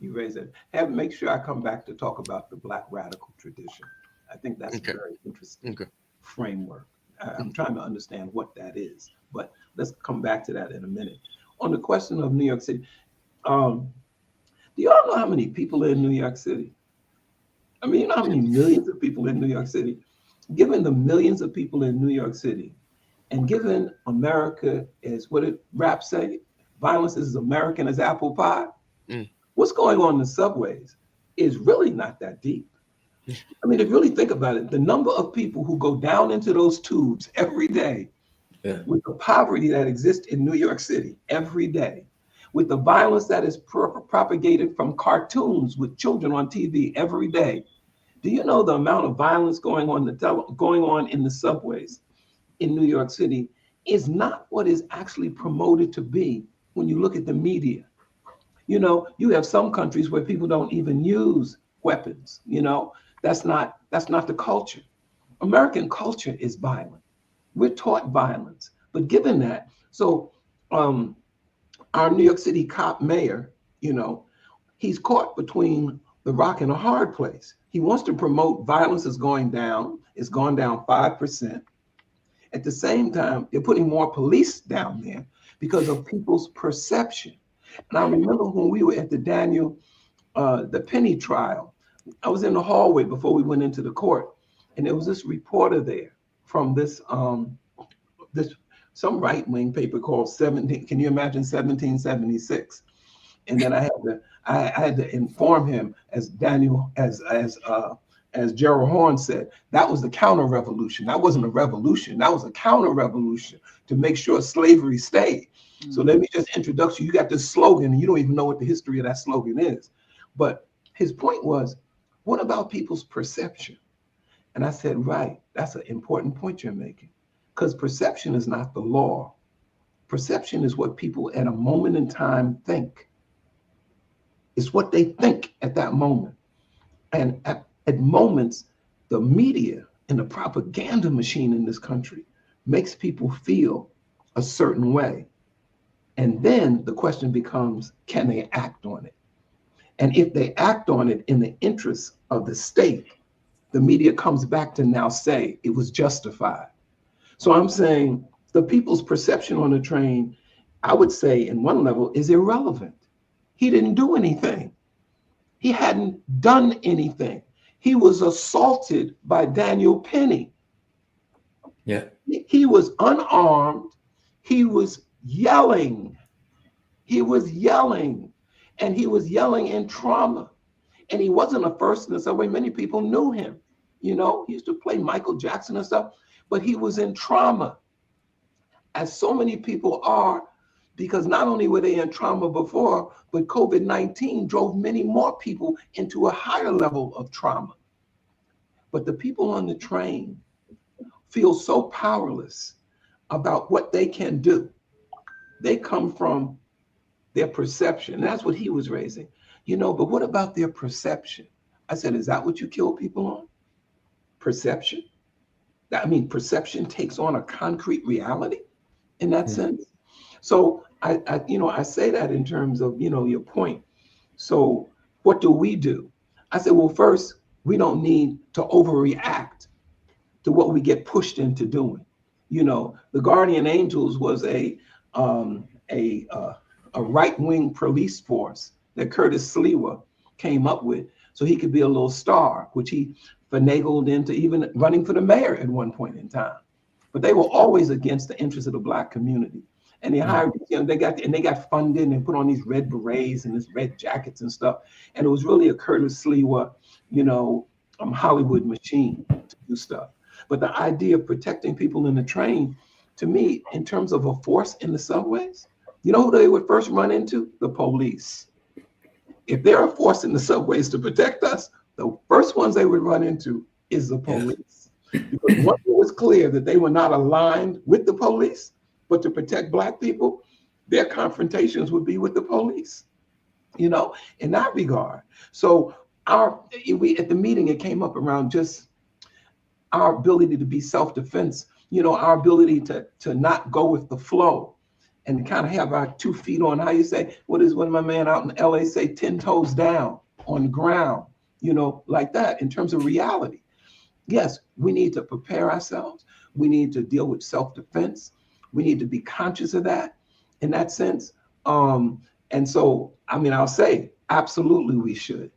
You raise it. Make sure I come back to talk about the Black radical tradition. I think that's a very interesting framework. I'm trying to understand what that is, but let's come back to that in a minute. On the question of New York City, do y'all know how many people are in New York City? I mean, you know how many millions of people in New York City? Given the millions of people in New York City, and given America is what it rap say, violence is as American as apple pie. What's going on in the subways is really not that deep. I mean, if you really think about it, the number of people who go down into those tubes every day, with the poverty that exists in New York City every day, with the violence that is propagated from cartoons with children on TV every day, do you know the amount of violence going on in the subways in New York City is not what is actually promoted to be when you look at the media? You have some countries where people don't even use weapons. That's not the culture. American culture is violent. We're taught violence. But given that, so our New York City cop mayor, he's caught between the rock and a hard place. He wants to promote violence is going down. It's gone down 5%. At the same time, they're putting more police down there because of people's perception. And I remember when we were at the Penny trial, I was in the hallway before we went into the court, and there was this reporter there from some right-wing paper called 17. Can you imagine 1776? And then I had to inform him, as Gerald Horne said, that was the counter-revolution. That wasn't a revolution. That was a counter-revolution to make sure slavery stayed. So let me just introduce you. You got this slogan, and you don't even know what the history of that slogan is. But his point was, what about people's perception? And I said, right, that's an important point you're making. Because perception is not the law. Perception is what people at a moment in time think. It's what they think at that moment. And at moments, the media and the propaganda machine in this country makes people feel a certain way. And then the question becomes, can they act on it? And if they act on it in the interest of the state, the media comes back to now say it was justified. So I'm saying the people's perception on the train, I would say in one level, is irrelevant. He didn't do anything. He hadn't done anything. He was assaulted by Daniel Penny. Yeah. He was unarmed. He was yelling. He was yelling. And he was yelling in trauma. And he wasn't a first in the subway. Many people knew him. You know, he used to play Michael Jackson and stuff, but he was in trauma, as so many people are, because not only were they in trauma before, but COVID-19 drove many more people into a higher level of trauma. But the people on the train feel so powerless about what they can do. They come from their perception. That's what he was raising. You know, but what about their perception? I said, is that what you kill people on? Perception? I mean, perception takes on a concrete reality in that sense. So I say that in terms of, your point. So what do? I said, well, first, we don't need to overreact to what we get pushed into doing. The Guardian Angels was a right-wing police force that Curtis Sliwa came up with so he could be a little star, which he finagled into even running for the mayor at one point in time. But they were always against the interests of the Black community. And they hired, they got funded and put on these red berets and this red jackets and stuff. And it was really a Curtis Sliwa, Hollywood machine to do stuff. But the idea of protecting people in the train, to me, in terms of a force in the subways, you know who they would first run into? The police. If they're a force in the subways to protect us, the first ones they would run into is the police. Because once it was clear that they were not aligned with the police, but to protect Black people, their confrontations would be with the police, in that regard. So at the meeting, it came up around just our ability to be self-defense, our ability to not go with the flow and kind of have our 2 feet on, how you say, what does my man out in LA say, 10 toes down on the ground, like that in terms of reality. Yes, we need to prepare ourselves. We need to deal with self-defense. We need to be conscious of that in that sense. And so, I'll say, absolutely we should.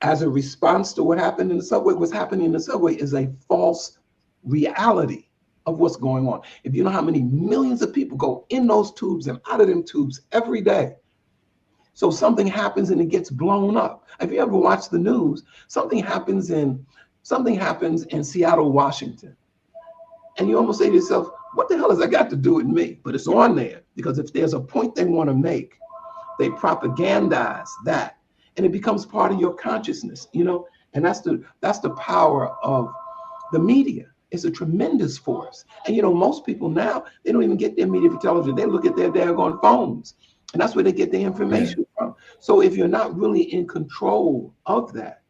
As a response to what happened in the subway, what's happening in the subway is a false reality of what's going on. If you know how many millions of people go in those tubes and out of them tubes every day. So something happens and it gets blown up. If you ever watch the news, something happens in Seattle, Washington. And you almost say to yourself, what the hell has that got to do with me? But it's on there because if there's a point they want to make, they propagandize that and it becomes part of your consciousness, and that's the power of the media. It's a tremendous force. And most people now, they don't even get their media for television. They look at their daggone phones. And that's where they get their information from. So if you're not really in control of that,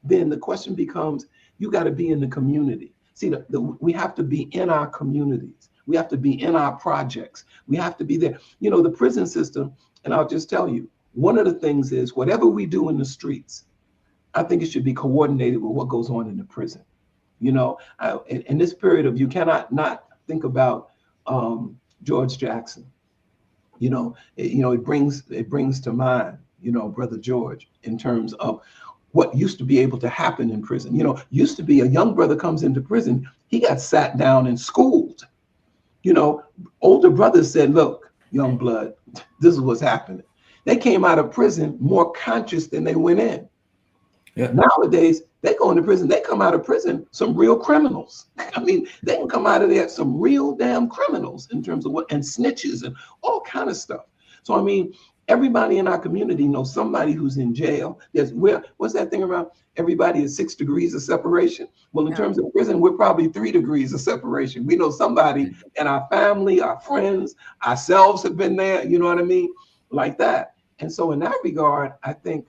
then the question becomes, you got to be in the community. See, we have to be in our communities. We have to be in our projects. We have to be there. The prison system, and I'll just tell you, one of the things is whatever we do in the streets, I think it should be coordinated with what goes on in the prison. In this period of, you cannot not think about George Jackson. It brings to mind, Brother George, in terms of what used to be able to happen in prison. Used to be a young brother comes into prison, he got sat down and schooled. Older brothers said, look, young blood, this is what's happening. They came out of prison more conscious than they went in. Yeah. Nowadays, they go into prison, they come out of prison some real criminals. They can come out of there some real damn criminals in terms of and snitches and all kind of stuff. So, everybody in our community knows somebody who's in jail. What's that thing around? Everybody is 6 degrees of separation. Well, in terms of prison, we're probably 3 degrees of separation. We know somebody in our family, our friends, ourselves have been there, like that. And so in that regard, I think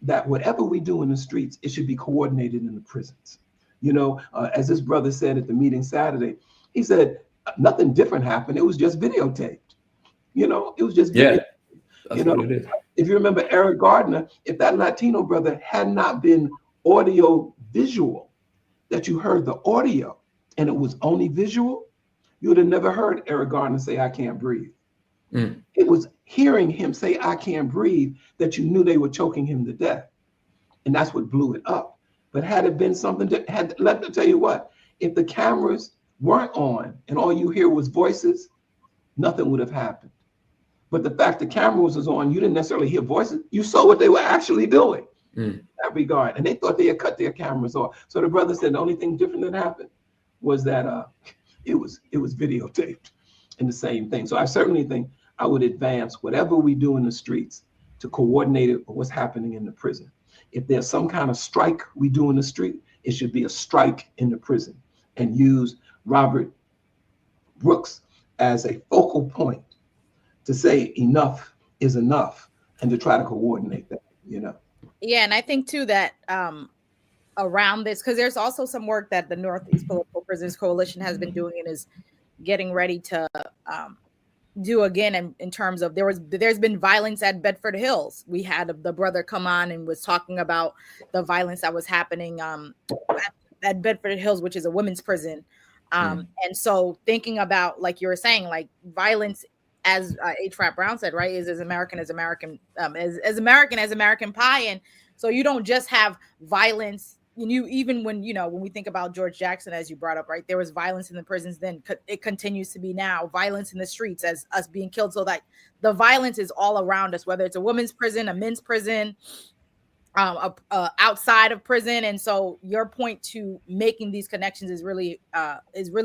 that whatever we do in the streets, it should be coordinated in the prisons. You know, as this brother said at the meeting Saturday, he said nothing different happened. It was just videotaped. You know, it was just Yeah, video. that's You know, what it is. if you remember Eric Gardner, if that Latino brother had not been audio visual, that you heard the audio and it was only visual, you would have never heard Eric Gardner say, "I can't breathe." It was hearing him say, "I can't breathe," that you knew they were choking him to death. And that's what blew it up. But had it been something that let me tell you what, if the cameras weren't on and all you hear was voices, nothing would have happened. But the fact the cameras was on, you didn't necessarily hear voices. You saw what they were actually doing in that regard. And they thought they had cut their cameras off. So the brother said the only thing different that happened was that it was videotaped and the same thing. So I certainly think I would advance whatever we do in the streets to coordinate it with what's happening in the prison. If there's some kind of strike we do in the street, it should be a strike in the prison, and use Robert Brooks as a focal point to say enough is enough and to try to coordinate that, you know. Yeah, and I think too that around this, because there's also some work that the Northeast Political Prisoners Coalition has been doing and is getting ready to do again in terms of there's been violence at Bedford Hills. We had the brother come on and was talking about the violence that was happening at Bedford Hills, which is a women's prison. And so thinking about, like you were saying, like violence, as H. Rap Brown said, right, is as American as American, as American as American pie. And so you don't just have violence. Even when we think about George Jackson, as you brought up, right, there was violence in the prisons, then it continues to be now violence in the streets as us being killed. So that the violence is all around us, whether it's a women's prison, a men's prison, outside of prison. And so your point to making these connections is really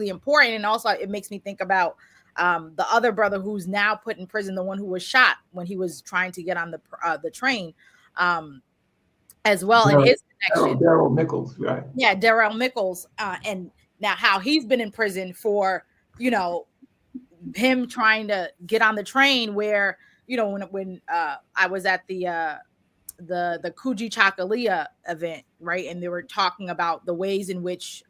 important. And also it makes me think about the other brother who's now put in prison, the one who was shot when he was trying to get on the train, as well. And his connection, Daryl Mickles, right? Yeah, Daryl Mickles, and now how he's been in prison for him trying to get on the train. Where when I was at the Kuji Chakalia event, right, and they were talking about the ways in which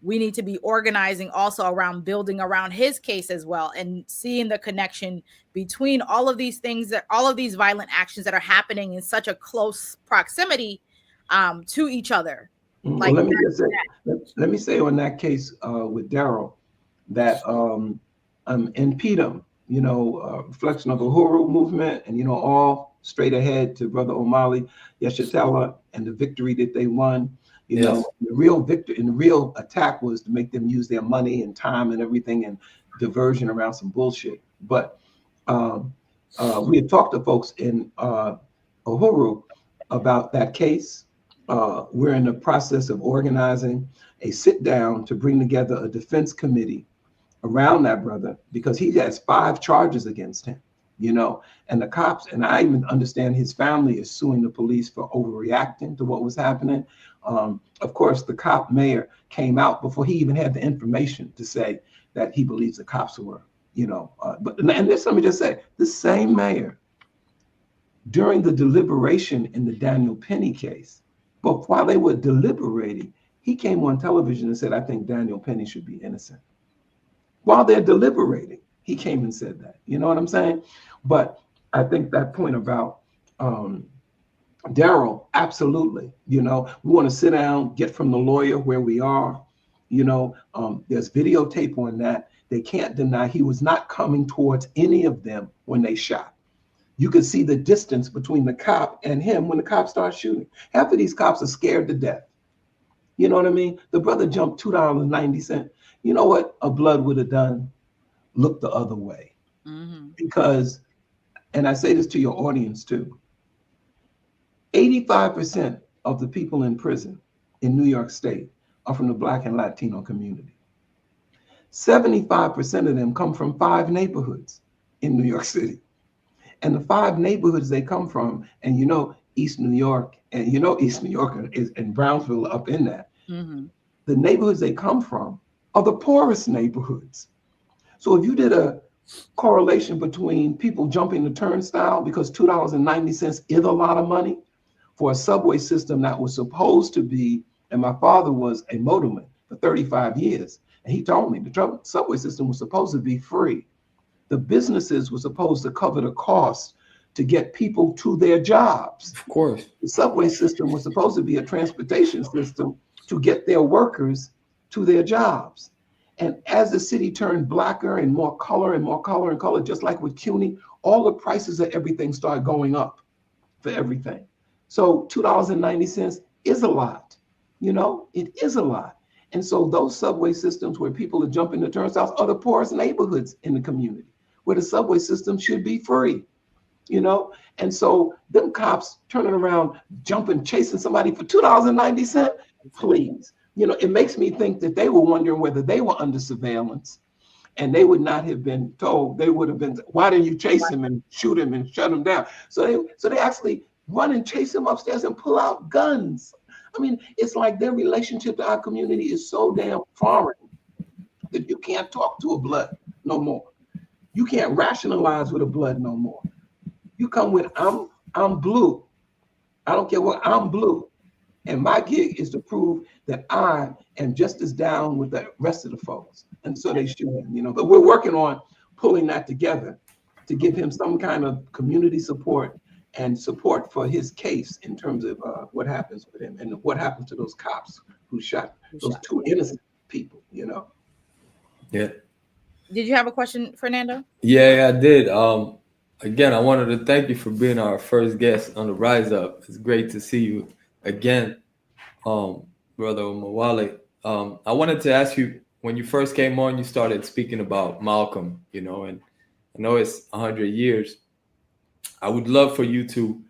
we need to be organizing also around building around his case as well, and seeing the connection between all of these things, that all of these violent actions that are happening in such a close proximity to each other. Like, well, let me say on that case with Daryl that in PETM, reflection of the Uhuru movement, and all straight ahead to Brother Omowale Yeshitela and the victory that they won. The real victory and the real attack was to make them use their money and time and everything and diversion around some bullshit. But we had talked to folks in Uhuru about that case. We're in the process of organizing a sit down to bring together a defense committee around that brother, because he has 5 charges against him, and the cops, and I even understand his family is suing the police for overreacting to what was happening. Of course, the cop mayor came out before he even had the information to say that he believes the cops were, and this, let me just say, the same mayor during the deliberation in the Daniel Penny case, but while they were deliberating, he came on television and said, "I think Daniel Penny should be innocent." While they're deliberating, he came and said that. You know what I'm saying? But I think that point about Daryl, absolutely. We want to sit down, get from the lawyer where we are. There's videotape on that. They can't deny he was not coming towards any of them when they shot. You could see the distance between the cop and him when the cop starts shooting. Half of these cops are scared to death. You know what I mean? The brother jumped $2.90. You know what a blood would have done? Look the other way. Because, and I say this to your audience too, 85% of the people in prison in New York State are from the Black and Latino community. 75% of them come from 5 neighborhoods in New York City. And the 5 neighborhoods they come from, and East New York, and East New York is and Brownsville up in that. The neighborhoods they come from are the poorest neighborhoods. So if you did a correlation between people jumping the turnstile because $2.90 is a lot of money, for a subway system that was supposed to be, and my father was a motorman for 35 years. And he told me the subway system was supposed to be free. The businesses were supposed to cover the cost to get people to their jobs. Of course. The subway system was supposed to be a transportation system to get their workers to their jobs. And as the city turned blacker and more color and more color and color, just like with CUNY, all the prices of everything started going up for everything. So $2.90 is a lot, you know, it is a lot. And so those subway systems where people are jumping the turnstiles are the poorest neighborhoods in the community, where the subway system should be free, you know? And so them cops turning around, jumping, chasing somebody for $2.90, please. You know, it makes me think that they were wondering whether they were under surveillance, and they would not have been told. They would have been, why didn't you chase him and shoot him and shut him down? So they actually run and chase him upstairs and pull out guns. I mean, it's like their relationship to our community is so damn foreign that you can't talk to a blood no more. You can't rationalize with a blood no more. You come with, I'm blue. I don't care what, I'm blue. And my gig is to prove that I am just as down with the rest of the folks. And so they shoot him, you know. But we're working on pulling that together to give him some kind of community support and support for his case in terms of what happens with him and what happens to those cops who shot those two innocent people, you know. Yeah. Did you have a question, Fernando? Yeah, I did. Again, I wanted to thank you for being our first guest on the Rise Up. It's great to see you again, Brother Omowale. I wanted to ask you, when you first came on, you started speaking about Malcolm, you know, and I know it's 100 years. I would love for you to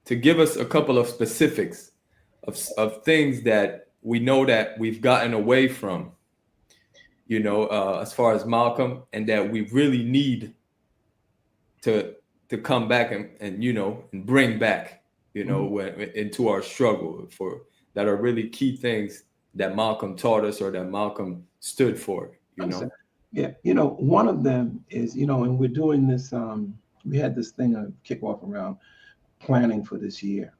give us a couple of specifics of things that we know that we've gotten away from, you know, as far as Malcolm, and that we really need to come back and you know, and bring back, you know, into our struggle for, that are really key things that Malcolm taught us or that Malcolm stood for, you know. Yeah, you know, one of them is, you know, and we're doing this, we had this thing kick off around planning for this year.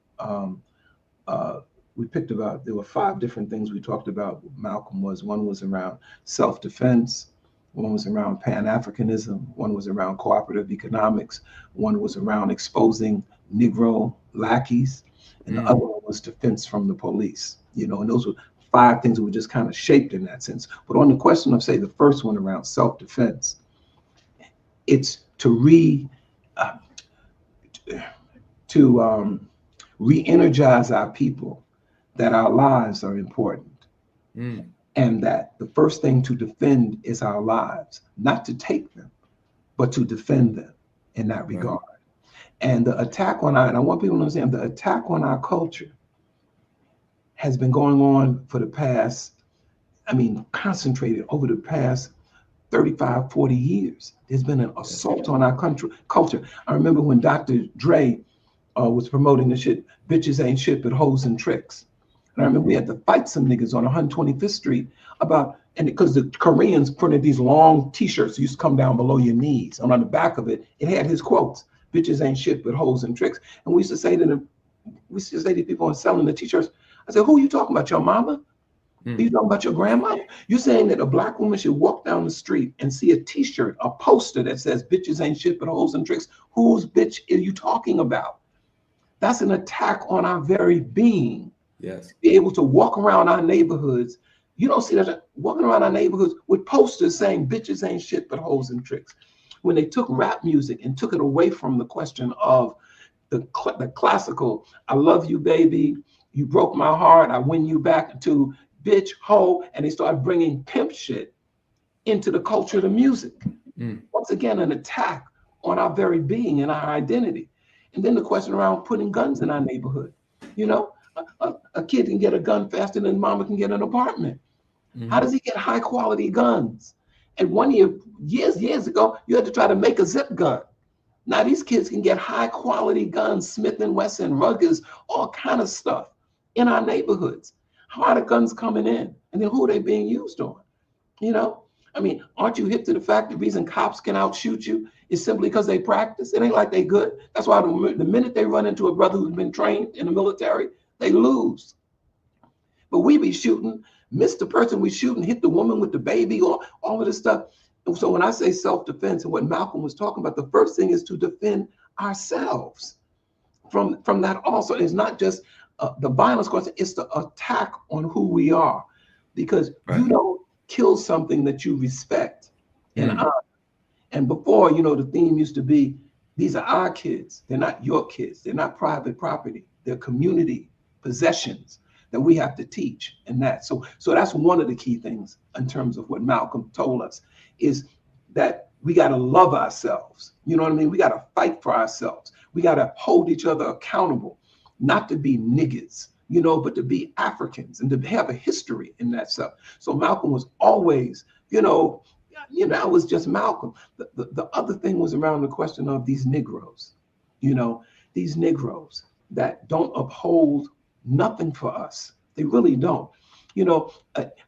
We picked about, there were 5 different things we talked about. Malcolm was, one was around self-defense, one was around Pan-Africanism, one was around cooperative economics, one was around exposing Negro lackeys, and the other one was defense from the police, you know, and those were 5 things that were just kind of shaped in that sense. But on the question of, say, the first one around self-defense, it's to re-energize our people that our lives are important. And that the first thing to defend is our lives, not to take them, but to defend them in that regard. And the attack on our, and I want people to understand, the attack on our culture has been going on for the past, I mean, concentrated over the past 35, 40 years. There's been an assault on our culture. I remember when Dr. Dre was promoting the shit, bitches ain't shit but hoes and tricks. And I remember we had to fight some niggas on 125th Street about, and because the Koreans printed these long t-shirts used to come down below your knees, and on the back of it, it had his quotes, bitches ain't shit but hoes and tricks. And we used to say to them, we used to say to people selling the t-shirts, I said, who are you talking about, your mama? Are you talking about your grandmother? You're saying that a black woman should walk down the street and see a t-shirt, a poster that says bitches ain't shit but hoes and tricks. Whose bitch are you talking about? That's an attack on our very being. Yes. Be able to walk around our neighborhoods. You don't see that walking around our neighborhoods with posters saying bitches ain't shit but hoes and tricks. When they took rap music and took it away from the question of the classical, I love you, baby, you broke my heart, I win you back, to bitch, hoe, and they started bringing pimp shit into the culture of the music. Once again, an attack on our very being and our identity. And then the question around putting guns in our neighborhood. You know, a kid can get a gun faster than mama can get an apartment. How does he get high quality guns? And one year, years ago, you had to try to make a zip gun. Now these kids can get high quality guns, Smith & Wesson, Ruggers, all kind of stuff in our neighborhoods. How are the guns coming in? And then who are they being used on? You know, I mean, aren't you hip to the fact the reason cops can outshoot you It's simply because they practice. It ain't like they good. That's why the minute they run into a brother who's been trained in the military, they lose. But we be shooting, miss the person we shooting, hit the woman with the baby, or all of this stuff. And so when I say self-defense and what Malcolm was talking about, the first thing is to defend ourselves from that also. It's not just the violence, it's the attack on who we are, because you don't kill something that you respect and honor. And before, the theme used to be, these are our kids. They're not your kids. They're not private property. They're community possessions that we have to teach. And that, so that's one of the key things in terms of what Malcolm told us, is that we got to love ourselves. You know what I mean? We got to fight for ourselves. We got to hold each other accountable, not to be niggas, but to be Africans and to have a history in that stuff. So Malcolm was always, that was just Malcolm. The other thing was around the question of these Negroes, these Negroes that don't uphold nothing for us. They really don't.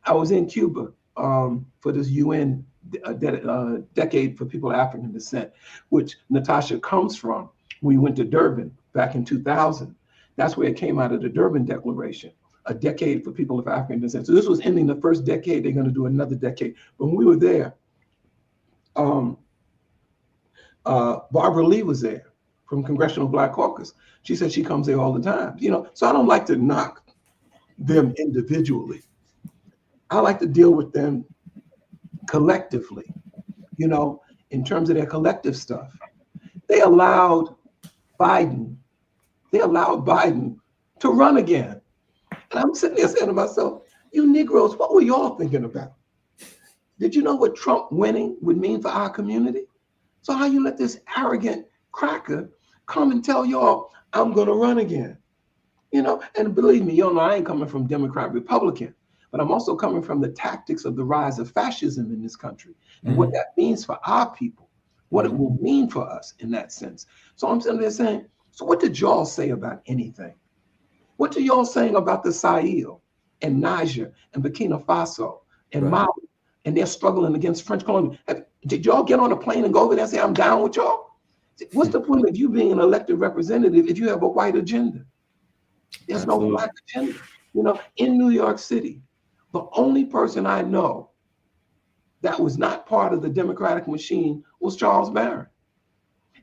I was in Cuba for this UN decade for people of African descent, which Natasha comes from. We went to Durban back in 2000. That's where it came out of the Durban Declaration, a decade for people of African descent. So this was ending the first decade. They're going to do another decade. But when we were there, Barbara Lee was there from Congressional Black Caucus. She said she comes there all the time. So I don't like to knock them individually. I like to deal with them collectively, in terms of their collective stuff. They allowed Biden to run again. And I'm sitting there saying to myself, you Negroes, what were y'all thinking about? Did you know what Trump winning would mean for our community? So how you let this arrogant cracker come and tell y'all, I'm going to run again? And believe me, I ain't coming from Democrat, Republican, but I'm also coming from the tactics of the rise of fascism in this country and what that means for our people, what it will mean for us in that sense. So I'm sitting there saying, so what did y'all say about anything? What are y'all saying about the Sahel and Niger and Burkina Faso and Mali, and they're struggling against French colonialism? Did y'all get on a plane and go over there and say, I'm down with y'all? What's the point of you being an elected representative if you have a white agenda? There's no black agenda. In New York City, the only person I know that was not part of the Democratic machine was Charles Barron.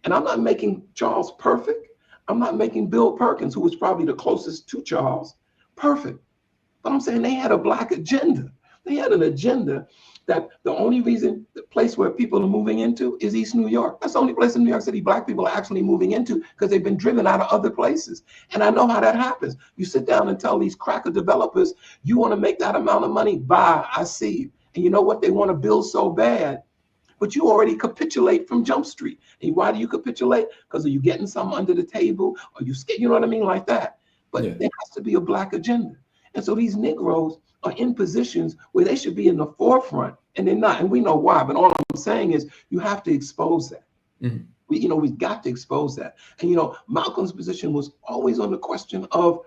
And I'm not making Charles perfect. I'm not making Bill Perkins, who was probably the closest to Charles, perfect. But I'm saying they had a black agenda. They had an agenda that the only reason, the place where people are moving into is East New York. That's the only place in New York City black people are actually moving into, because they've been driven out of other places. And I know how that happens. You sit down and tell these cracker developers, you want to make that amount of money? Bye, I see you. And you know what? They want to build so bad, but you already capitulate from Jump Street. And why do you capitulate? Because are you getting something under the table? Or you scared? You know what I mean? Like that. But there has to be a black agenda. And so these Negroes are in positions where they should be in the forefront, and they're not. And we know why. But all I'm saying is you have to expose that. We've got to expose that. And, Malcolm's position was always on the question of,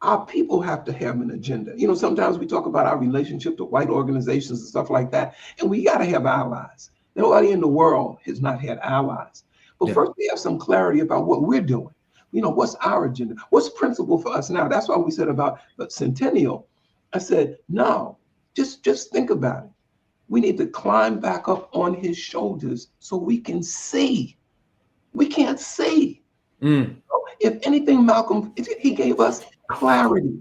our people have to have an agenda. Sometimes we talk about our relationship to white organizations and stuff like that, and we got to have allies. Nobody in the world has not had allies. But first, we have some clarity about what we're doing. What's our agenda? What's principle for us now? That's why we said about the centennial. I said, no, just think about it. We need to climb back up on his shoulders so we can see. We can't see. If anything, Malcolm, he gave us clarity.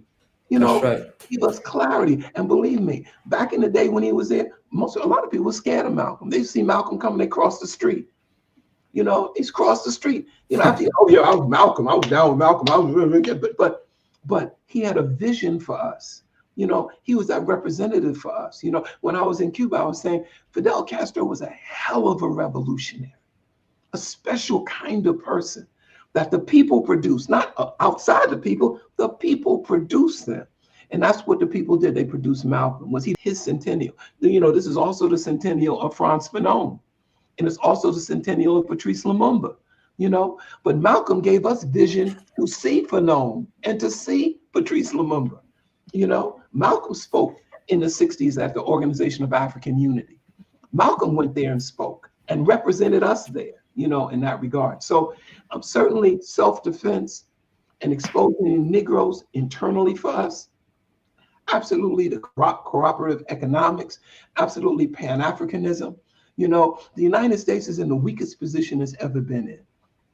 He gave us clarity. And believe me, back in the day when he was there, a lot of people were scared of Malcolm. They see Malcolm coming, they cross the street. He's crossed the street. After, I was Malcolm. I was down with Malcolm. I was, but he had a vision for us. He was that representative for us. When I was in Cuba, I was saying Fidel Castro was a hell of a revolutionary, a special kind of person that the people produce, not outside the people produce them. And that's what the people did. They produced Malcolm. Was his centennial? This is also the centennial of Frantz Fanon. And it's also the centennial of Patrice Lumumba, But Malcolm gave us vision to see Fanon and to see Patrice Lumumba. Malcolm spoke in the 60s at the Organization of African Unity. Malcolm went there and spoke and represented us there, you know, in that regard. So certainly self-defense and exposing Negroes internally for us, absolutely the cooperative economics, absolutely Pan-Africanism. You know, the United States is in the weakest position it's ever been in.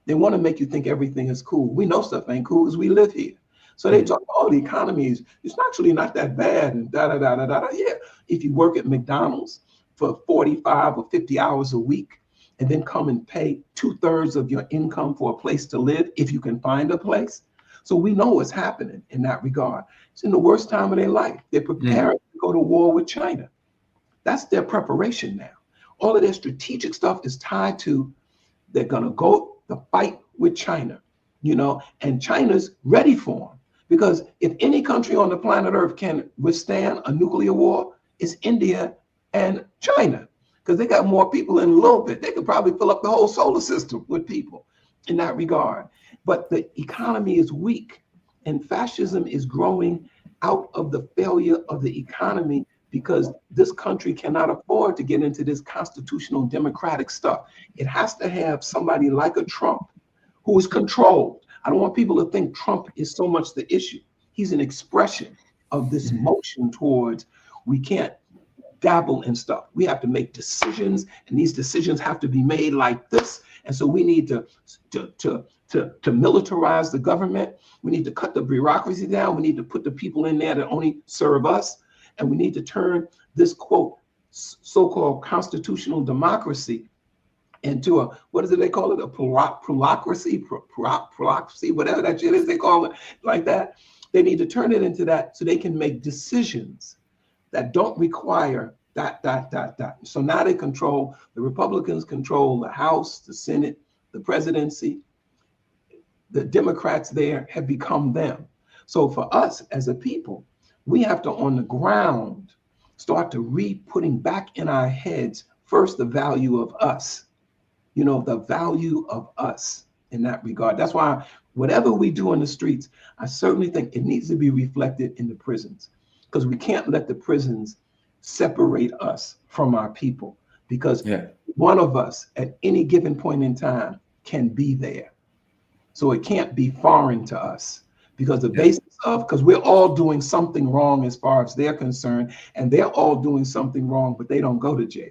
They want to make you think everything is cool. We know stuff ain't cool because we live here. So they talk about, oh, the economy is, it's actually not that bad and da-da-da-da-da. Yeah, if you work at McDonald's for 45 or 50 hours a week and then come and pay 2/3 of your income for a place to live, if you can find a place. So we know what's happening in that regard. It's in the worst time of their life. They're preparing to go to war with China. That's their preparation now. All of their strategic stuff is tied to, they're going to go to fight with China, you know, and China's ready for them. Because if any country on the planet Earth can withstand a nuclear war, it's India and China. Because they got more people in a little bit. They could probably fill up the whole solar system with people in that regard. But the economy is weak, and fascism is growing out of the failure of the economy, because this country cannot afford to get into this constitutional democratic stuff. It has to have somebody like a Trump who is controlled. I don't want people to think Trump is so much the issue. He's an expression of this motion towards, we can't dabble in stuff. We have to make decisions, and these decisions have to be made like this. And so we need to militarize the government. We need to cut the bureaucracy down. We need to put the people in there that only serve us. And we need to turn this, quote, so-called constitutional democracy into a, what is it they call it? A plurocracy, whatever that shit is they call it, like that. They need to turn it into that so they can make decisions that don't require that. So now they control, the Republicans control the House, the Senate, the presidency. The Democrats there have become them. So for us as a people, we have to, on the ground, start to re-putting back in our heads, first, the value of us, you know, the value of us in that regard. That's why whatever we do in the streets, I certainly think it needs to be reflected in the prisons, because we can't let the prisons separate us from our people, because one of us at any given point in time can be there. So it can't be foreign to us, because the basis of, because we're all doing something wrong as far as they're concerned, and they're all doing something wrong, but they don't go to jail.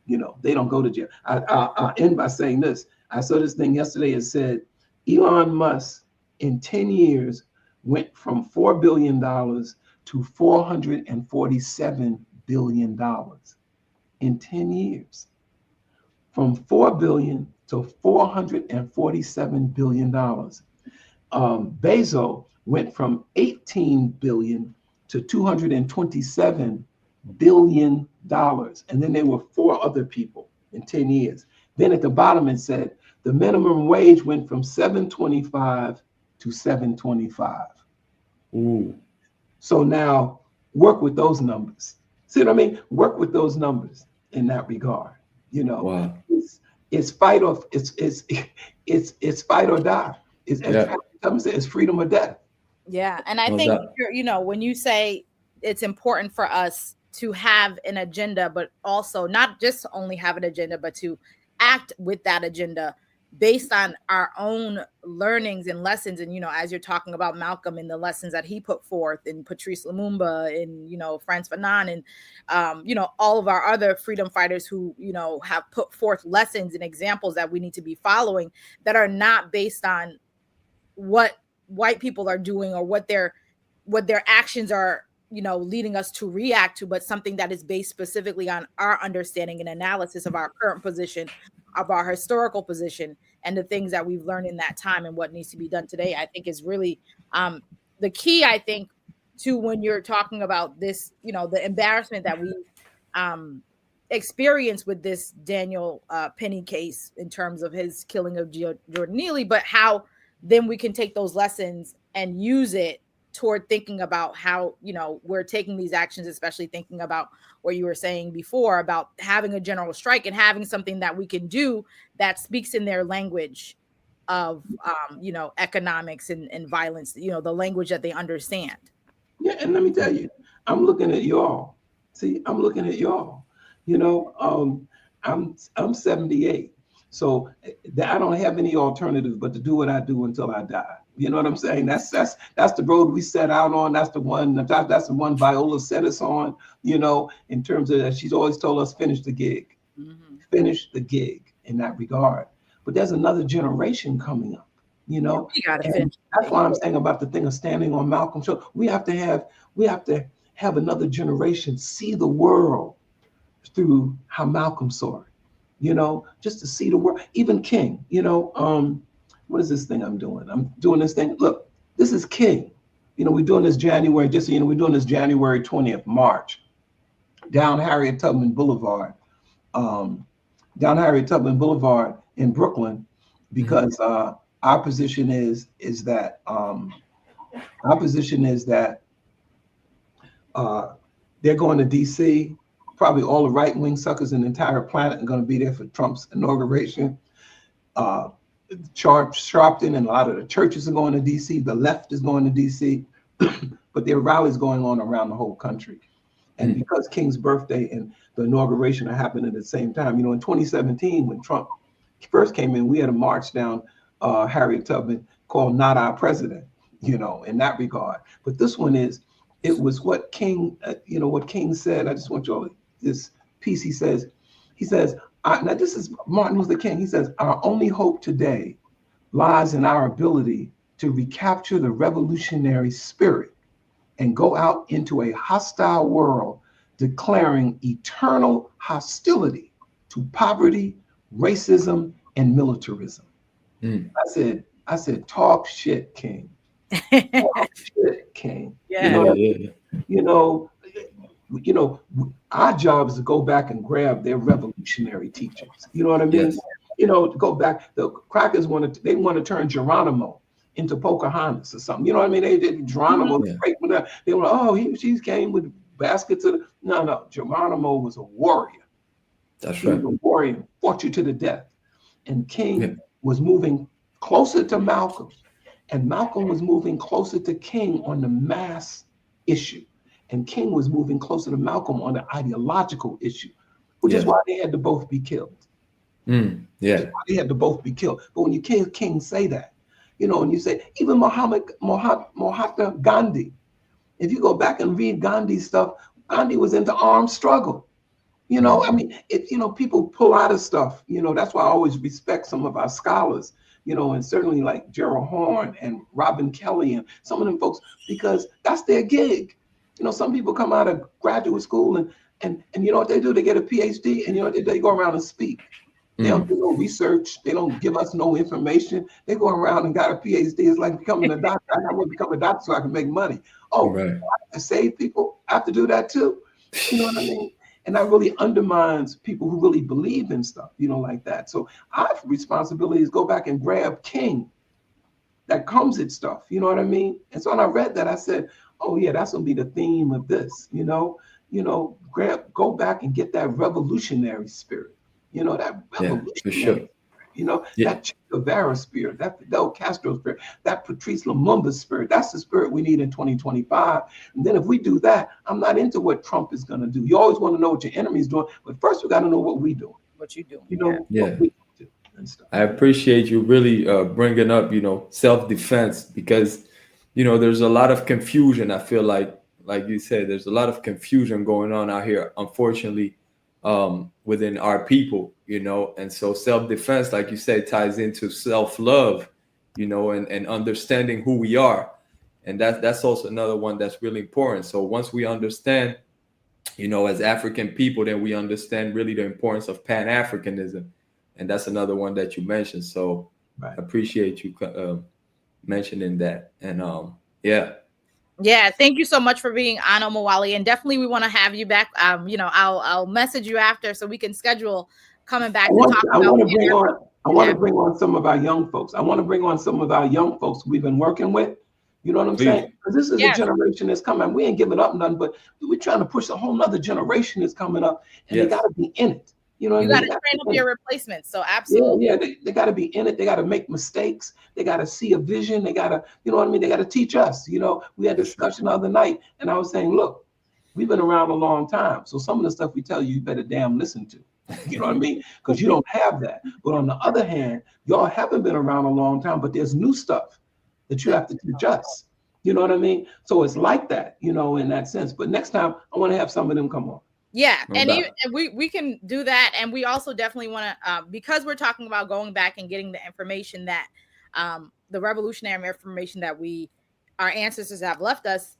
You know, they don't go to jail. I'll end by saying this. I saw this thing yesterday. It said Elon Musk in 10 years went from $4 billion to $447 billion in 10 years. From $4 billion to $447 billion. Bezos went from 18 billion to 227 billion dollars. And then there were 4 other people in 10 years. Then at the bottom it said the minimum wage went from $7.25 to $7.25. Ooh. So now work with those numbers. See what I mean? Work with those numbers in that regard. You know, wow. It's fight or it's fight or die. It's freedom or death. Yeah, and I think you know, when you say it's important for us to have an agenda, but also not just only have an agenda, but to act with that agenda based on our own learnings and lessons. And, you know, as you're talking about Malcolm and the lessons that he put forth, and Patrice Lumumba, and, you know, Frantz Fanon, and, you know, all of our other freedom fighters who, you know, have put forth lessons and examples that we need to be following, that are not based on what white people are doing or what their actions are, you know, leading us to react to, but something that is based specifically on our understanding and analysis of our current position, of our historical position, and the things that we've learned in that time and what needs to be done today. I think is really the key, I think, to when you're talking about this, you know, the embarrassment that we experienced with this Daniel Penny case in terms of his killing of Jordan Neely, but how then we can take those lessons and use it toward thinking about how, you know, we're taking these actions, especially thinking about what you were saying before about having a general strike and having something that we can do that speaks in their language of, you know, economics and violence, you know, the language that they understand. Yeah, and let me tell you, I'm looking at y'all. See, I'm looking at y'all. You know, I'm 78, so I don't have any alternative but to do what I do until I die. You know what I'm saying? That's the road we set out on. That's the one Viola set us on. You know, in terms of that, she's always told us finish the gig, finish the gig in that regard. But there's another generation coming up. You know, and that's why I'm saying about the thing of standing on Malcolm's shoulder. We have to have another generation see the world through how Malcolm saw it. You know, just to see the world. Even King. You know, what is this thing I'm doing? I'm doing this thing. Look, this is King. You know, we're doing this January. Just so you know, we're doing this January 20th, March, down Harriet Tubman Boulevard. Down Harriet Tubman Boulevard in Brooklyn, because our position is that they're going to DC. Probably all the right-wing suckers in the entire planet are going to be there for Trump's inauguration. Sharpton and a lot of the churches are going to DC. The left is going to DC, but there are rallies going on around the whole country. And because King's birthday and the inauguration are happening at the same time, you know, in 2017 when Trump first came in, we had a march down Harriet Tubman called "Not Our President," you know, in that regard. But this one it was what King, you know, what King said. I just want you all this piece. He says, now this is Martin Luther King. He says, our only hope today lies in our ability to recapture the revolutionary spirit and go out into a hostile world, declaring eternal hostility to poverty, racism, and militarism. I said, talk shit, King. Talk shit, King. Yeah. You know, our job is to go back and grab their revolutionary teachings. You know what I mean? Yes. You know, to go back. The crackers want to turn Geronimo into Pocahontas or something. You know what I mean? They did Geronimo. They were, she came with baskets of. No. Geronimo was a warrior. That's he right. was a warrior, fought you to the death. And King was moving closer to Malcolm, and Malcolm was moving closer to King on the mass issue, and King was moving closer to Malcolm on the ideological issue, which is why they had to both be killed. They had to both be killed. But when you hear King say that, you know, and you say even Mahatma Gandhi, if you go back and read Gandhi's stuff, Gandhi was into armed struggle. You know, I mean, people pull out of stuff. You know, that's why I always respect some of our scholars, you know, and certainly like Gerald Horne and Robin Kelly and some of them folks, because that's their gig. You know, some people come out of graduate school and you know what they do? They get a PhD and, you know, they go around and speak. They don't do no research. They don't give us no information. They go around and got a PhD. It's like becoming a doctor. I want to become a doctor so I can make money. Oh, I have to save people? I have to do that too. You know what I mean? And that really undermines people who really believe in stuff, you know, like that. So our responsibility is go back and grab King that comes at stuff, you know what I mean? And so when I read that, I said, oh yeah, that's gonna be the theme of this, you know, go back and get that revolutionary spirit, you know, that revolutionary for sure. You know, that Che Guevara spirit, that Fidel Castro spirit, that Patrice Lumumba spirit, that's the spirit we need in 2025. And then if we do that, I'm not into what Trump is going to do. You always want to know what your enemy's doing, but first we got to know what we doing. What you doing? You know, what we do and stuff. I appreciate you really bringing up, you know, self-defense, because, you know, there's a lot of confusion. I feel like you said, there's a lot of confusion going on out here, unfortunately, within our people, you know, and so self-defense, like you said, ties into self-love, you know, and understanding who we are. And that's also another one that's really important. So once we understand, you know, as African people, then we understand really the importance of Pan-Africanism. And that's another one that you mentioned. So I appreciate you mentioning that. And Yeah, thank you so much for being on, Omowale, and definitely we want to have you back. You know, I'll message you after so we can schedule coming back. I want to bring on some of our young folks. I want to bring on some of our young folks we've been working with. You know what I'm saying? Because this is a generation that's coming. We ain't giving up none, but we're trying to push a whole nother generation that's coming up, and they got to be in it. You know, you got to train up your replacements. So absolutely, yeah, they got to be in it. They got to make mistakes. They got to see a vision. They got to, you know what I mean? They got to teach us. You know, we had a discussion the other night, and I was saying, look, We've been around a long time. So some of the stuff we tell you, you better damn listen to. You know what I mean? Because you don't have that. But on the other hand, y'all haven't been around a long time, but there's new stuff that you have to adjust. You know what I mean? So it's like that, you know, in that sense. But next time, I want to have some of them come on. Yeah, and we can do that. And we also definitely want to, because we're talking about going back and getting the information that, the revolutionary information that our ancestors have left us.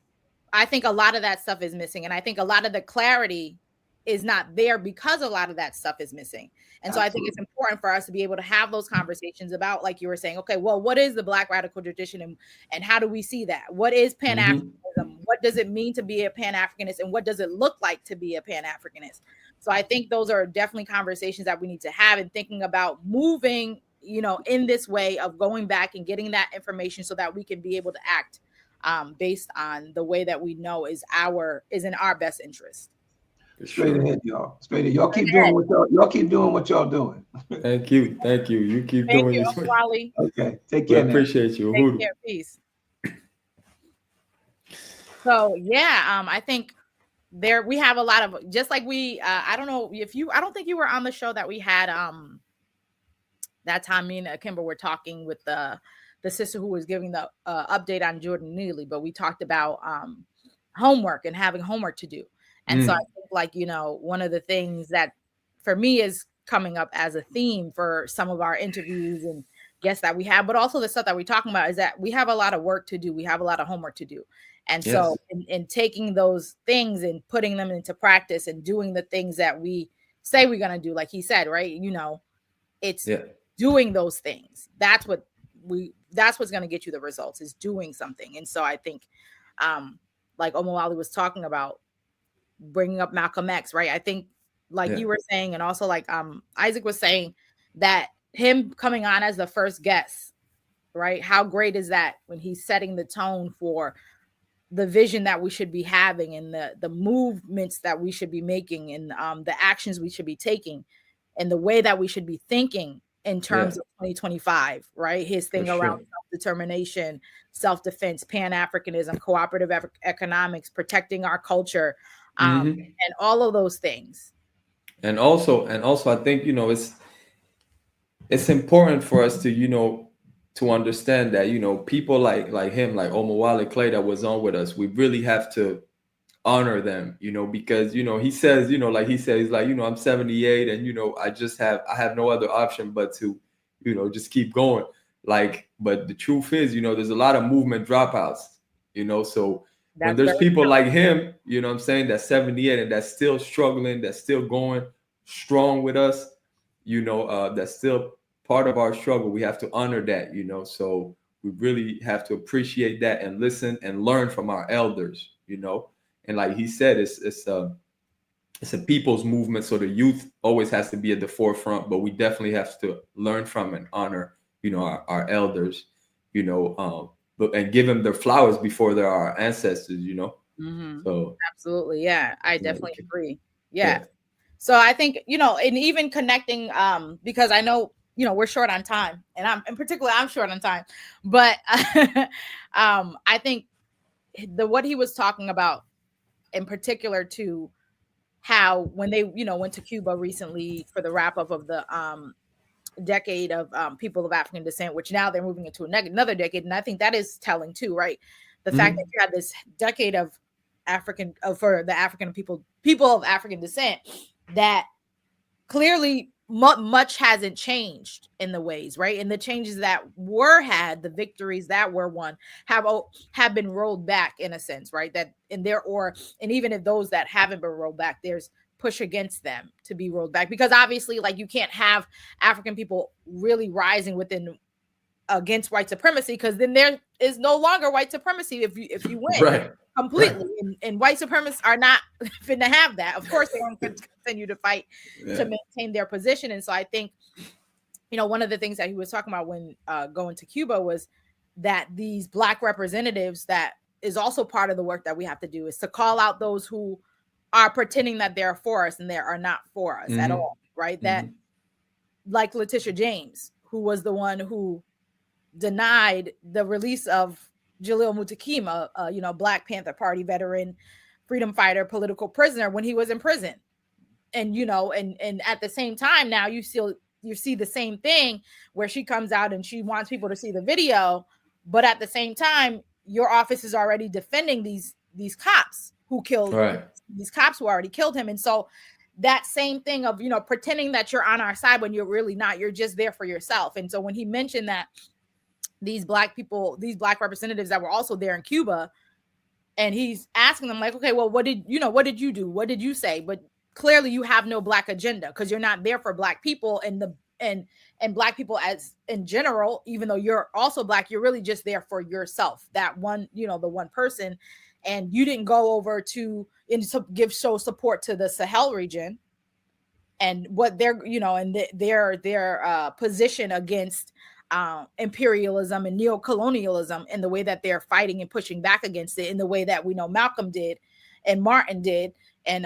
I think a lot of that stuff is missing. And I think a lot of the clarity is not there because a lot of that stuff is missing. And so I think it's important for us to be able to have those conversations about, like you were saying, okay, well, what is the Black radical tradition and how do we see that? What is Pan-Africanism? What does it mean to be a Pan-Africanist? And what does it look like to be a Pan-Africanist? So I think those are definitely conversations that we need to have, and thinking about moving, you know, in this way of going back and getting that information so that we can be able to act based on the way that we know is in our best interest. Straight ahead, y'all. Straight ahead. Y'all keep doing what y'all doing. Thank you. You keep doing you, this. Wally. Okay. Take care. We appreciate you. Take care. Peace. So yeah, I think we have a lot of, just like I don't think you were on the show that we had that time me and Kimber were talking with the sister who was giving the update on Jordan Neely, but we talked about homework and having homework to do. And so I think, like, you know, one of the things that for me is coming up as a theme for some of our interviews and guests that we have, but also the stuff that we're talking about, is that we have a lot of work to do. We have a lot of homework to do. And so in taking those things and putting them into practice and doing the things that we say we're going to do, like he said, right? You know, it's doing those things. That's what's going to get you the results, is doing something. And so I think, like Omowale was talking about, bringing up Malcolm X, right? I think, like you were saying, and also like Isaac was saying, that him coming on as the first guest, right? How great is that when he's setting the tone for the vision that we should be having, and the movements that we should be making, and the actions we should be taking, and the way that we should be thinking in terms of 2025, right? His thing around self-determination, self-defense, Pan-Africanism, cooperative economics, protecting our culture, and all of those things. And also I think, you know, it's important for us to, you know, to understand that, you know, people like him, like Omowale Clay that was on with us, we really have to honor them, you know, because, you know, he says, you know, like he says, like, you know, I'm 78 and, you know, I have no other option but to, you know, just keep going. Like, but the truth is, you know, there's a lot of movement dropouts, you know, so when there's people like him, you know what I'm saying, that's 78 and that's still struggling, that's still going strong with us, you know, that's still part of our struggle. We have to honor that, you know, so we really have to appreciate that and listen and learn from our elders, you know. And like he said, it's a people's movement, so the youth always has to be at the forefront, but we definitely have to learn from and honor, you know, our elders, you know, and give them their flowers before they're our ancestors, you know. So absolutely, yeah, I definitely agree. Yeah. So I think, you know, and even connecting, because I know, you know, we're short on time, and I'm short on time, but I think what he was talking about in particular to how when they, you know, went to Cuba recently for the wrap up of the decade of people of African descent, which now they're moving into another decade. And I think that is telling too, right? The fact that you had this decade of for the African people of African descent, that clearly much hasn't changed in the ways, right? And the changes that were had, the victories that were won have been rolled back in a sense, right? That and even if those that haven't been rolled back, there's push against them to be rolled back, because obviously, like, you can't have African people really rising against white supremacy, because then there is no longer white supremacy if you win. Right. Completely. Right. And white supremacists are not finna have that. Of course, they're going to continue to fight to maintain their position. And so I think, you know, one of the things that he was talking about when going to Cuba was that these Black representatives, that is also part of the work that we have to do, is to call out those who are pretending that they're for us and they are not for us at all, right? That, like Letitia James, who was the one who denied the release of Jalil Mutakima, you know, Black Panther Party veteran, freedom fighter, political prisoner when he was in prison. And, you know, and at the same time, now you see the same thing where she comes out and she wants people to see the video. But at the same time, your office is already defending these cops who killed these cops who already killed him. And so that same thing of, you know, pretending that you're on our side when you're really not, you're just there for yourself. And so when he mentioned that these Black people, these Black representatives that were also there in Cuba, and he's asking them like, okay, well, what did you do? What did you say? But clearly you have no Black agenda because you're not there for Black people and Black people as in general, even though you're also Black, you're really just there for yourself, that one, you know, the one person. And you didn't go over to show support to the Sahel region and what their, you know, and their position against imperialism and neocolonialism, and the way that they're fighting and pushing back against it in the way that we know Malcolm did and Martin did. And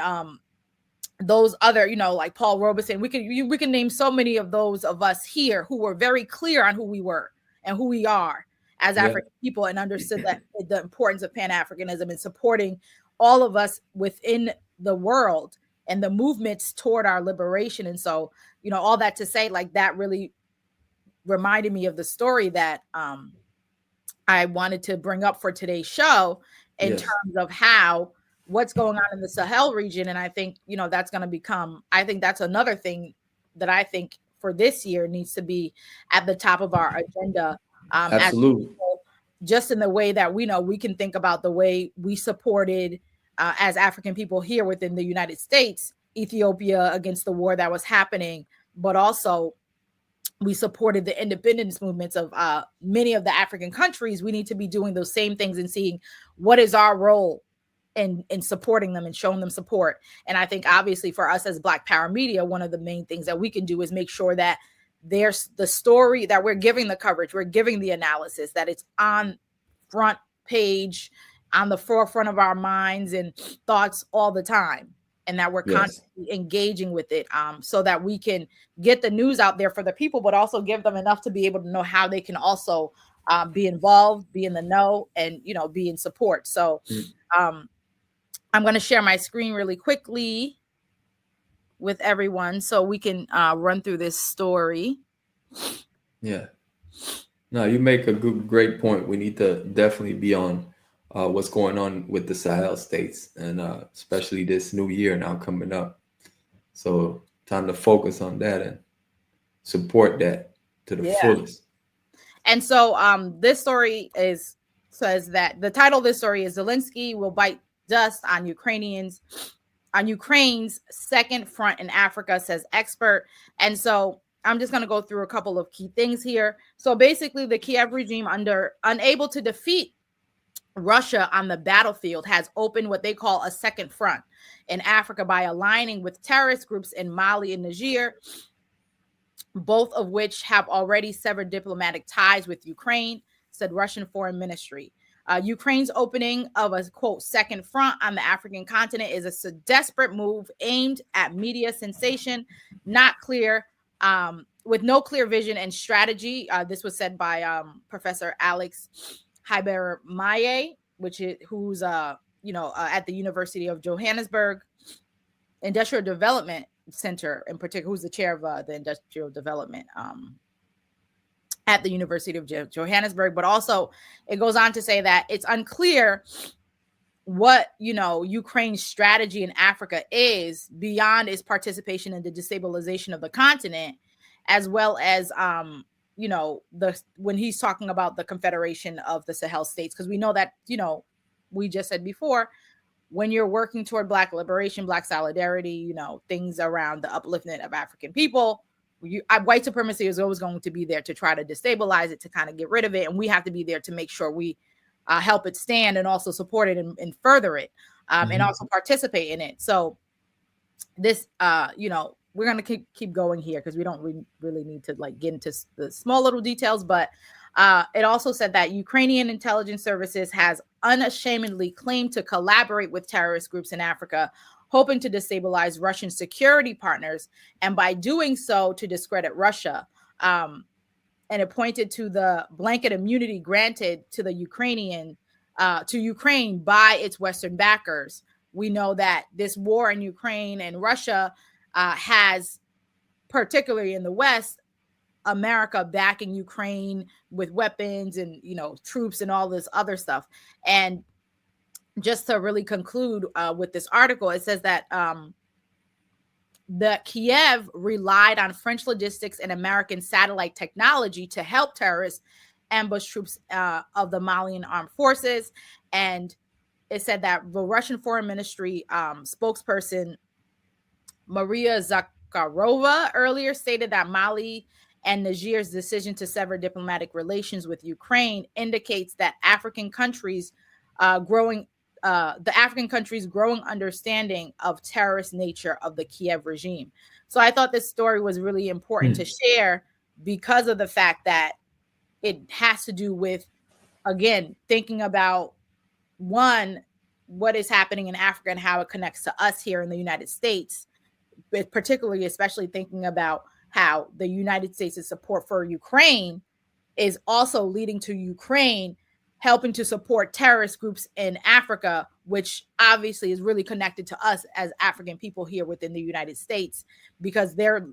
those other, you know, like Paul Robeson, we can name so many of those of us here who were very clear on who we were and who we are as African people, and understood that the importance of Pan-Africanism and supporting all of us within the world and the movements toward our liberation. And so, you know, all that to say, like, that really reminded me of the story that I wanted to bring up for today's show in terms of what's going on in the Sahel region. And I think, you know, that's going to become, I think that's another thing that I think for this year needs to be at the top of our agenda. Absolutely. Just in the way that we know we can think about the way we supported as African people here within the United States, Ethiopia against the war that was happening, but also we supported the independence movements of many of the African countries. We need to be doing those same things and seeing what is our role in supporting them and showing them support. And I think obviously for us as Black Power Media, one of the main things that we can do is make sure that there's the story, that we're giving the coverage, we're giving the analysis, that it's on front page, on the forefront of our minds and thoughts all the time, and that we're constantly engaging with it, so that we can get the news out there for the people, but also give them enough to be able to know how they can also be involved, be in the know, and, you know, be in support. So I'm going to share my screen really quickly with everyone so we can run through this story. Yeah. No, you make a great point. We need to definitely be on what's going on with the Sahel states, and especially this new year now coming up. So time to focus on that and support that to the fullest. And so this story says that the title of this story is Zelensky will bite dust on Ukraine's second front in Africa, says expert. And so I'm just going to go through a couple of key things here. So basically, the Kiev regime, unable to defeat Russia on the battlefield, has opened what they call a second front in Africa by aligning with terrorist groups in Mali and Niger, both of which have already severed diplomatic ties with Ukraine, said Russian Foreign Ministry. Ukraine's opening of a, quote, second front on the African continent is a desperate move aimed at media sensation, not clear, with no clear vision and strategy. This was said by Professor Alex Heibermaye, who's at the University of Johannesburg Industrial Development Center, in particular, who's the chair of the industrial development at the University of Johannesburg. But also it goes on to say that it's unclear what, Ukraine's strategy in Africa is beyond its participation in the destabilization of the continent, as well as, when he's talking about the Confederation of the Sahel states, because we know that, we just said before, when you're working toward Black liberation, Black solidarity, things around the upliftment of African people, white supremacy is always going to be there to try to destabilize it, to kind of get rid of it. And we have to be there to make sure we help it stand and also support it and further it, and also participate in it. So this, we're going to keep going here because we don't really need to get into the small little details. But it also said that Ukrainian intelligence services has unashamedly claimed to collaborate with terrorist groups in Africa, hoping to destabilize Russian security partners, and by doing so to discredit Russia. And it pointed to the blanket immunity granted to Ukraine by its Western backers, we know that this war in Ukraine and Russia has, particularly in the West, America backing Ukraine with weapons and, troops and all this other stuff. And just to really conclude with this article, it says that the Kiev relied on French logistics and American satellite technology to help terrorists ambush troops of the Malian armed forces. And it said that the Russian Foreign Ministry spokesperson Maria Zakharova earlier stated that Mali and Niger's decision to sever diplomatic relations with Ukraine indicates that the African countries' growing understanding of terrorist nature of the Kiev regime. So I thought this story was really important to share because of the fact that it has to do with, again, thinking about, one, what is happening in Africa and how it connects to us here in the United States, but particularly, especially thinking about how the United States' support for Ukraine is also leading to Ukraine helping to support terrorist groups in Africa, which obviously is really connected to us as African people here within the United States, because their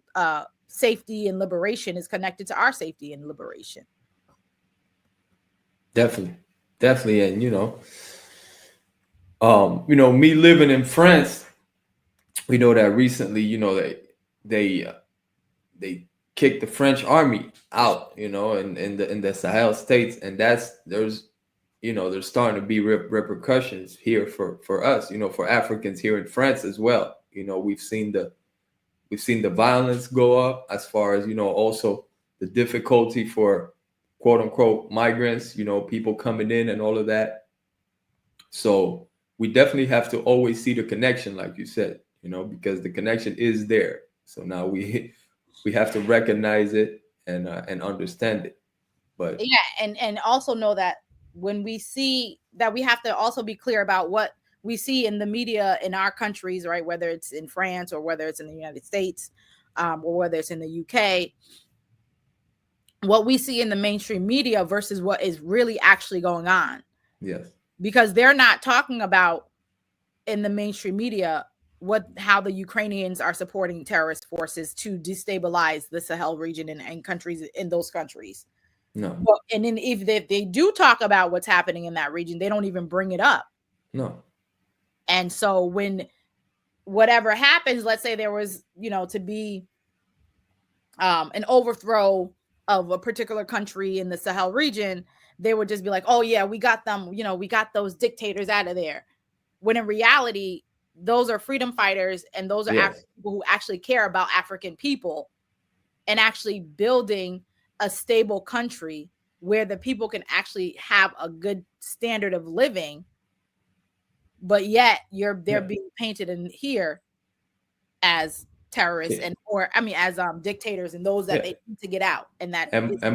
safety and liberation is connected to our safety and liberation. Definitely. And me living in France, we know that recently, they kicked the French army out, in the Sahel states, and there's starting to be repercussions here for us, for Africans here in France as well. We've seen the violence go up, as far as also the difficulty for quote unquote migrants, people coming in and all of that. So we definitely have to always see the connection, like you said, because the connection is there. So now we have to recognize it and understand it. But yeah, and also know that when we see that, we have to also be clear about what we see in the media in our countries, right? Whether it's in France or whether it's in the United States, or whether it's in the UK, what we see in the mainstream media versus what is really actually going on. Yes. Because they're not talking about in the mainstream media how the Ukrainians are supporting terrorist forces to destabilize the Sahel region and countries in those countries. No. Well, and then if they do talk about what's happening in that region, they don't even bring it up. No. And so when whatever happens, let's say there was, to be an overthrow of a particular country in the Sahel region, they would just be like, oh yeah, we got them, we got those dictators out of there. When in reality, those are freedom fighters, and those are African people who actually care about African people and actually building a stable country where the people can actually have a good standard of living. But yet they're being painted in here as terrorists as dictators, and those that they need to get out. And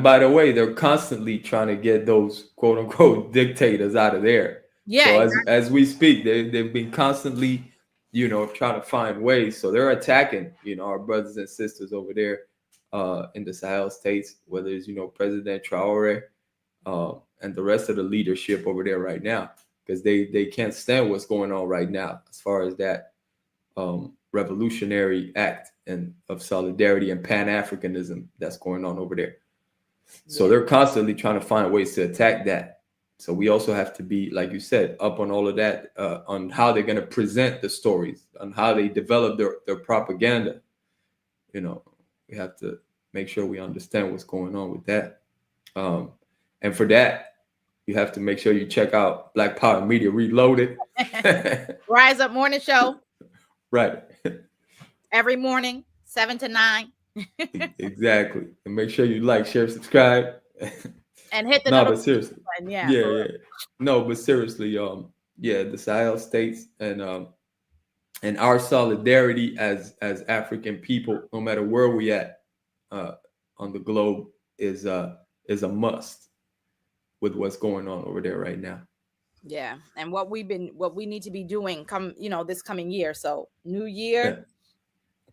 by the way, they're constantly trying to get those quote unquote dictators out of there. Yeah. So as we speak, they've been constantly, trying to find ways. So they're attacking, our brothers and sisters over there in the Sahel states, whether it's, President Traore and the rest of the leadership over there right now, because they can't stand what's going on right now as far as that revolutionary act and of solidarity and Pan-Africanism that's going on over there. So they're constantly trying to find ways to attack that. So we also have to be, like you said, up on all of that, on how they're going to present the stories, on how they develop their propaganda. We have to make sure we understand what's going on with that. And for that, you have to make sure you check out Black Power Media Reloaded. Rise Up Morning Show. Right. Every morning, 7 to 9. Exactly. And make sure you like, share, subscribe. And hit the but seriously. Button. Yeah. No, but seriously, the Sahel states and our solidarity as African people, no matter where we at on the globe, is a must with what's going on over there right now. Yeah, and what we need to be doing this coming year. So new year,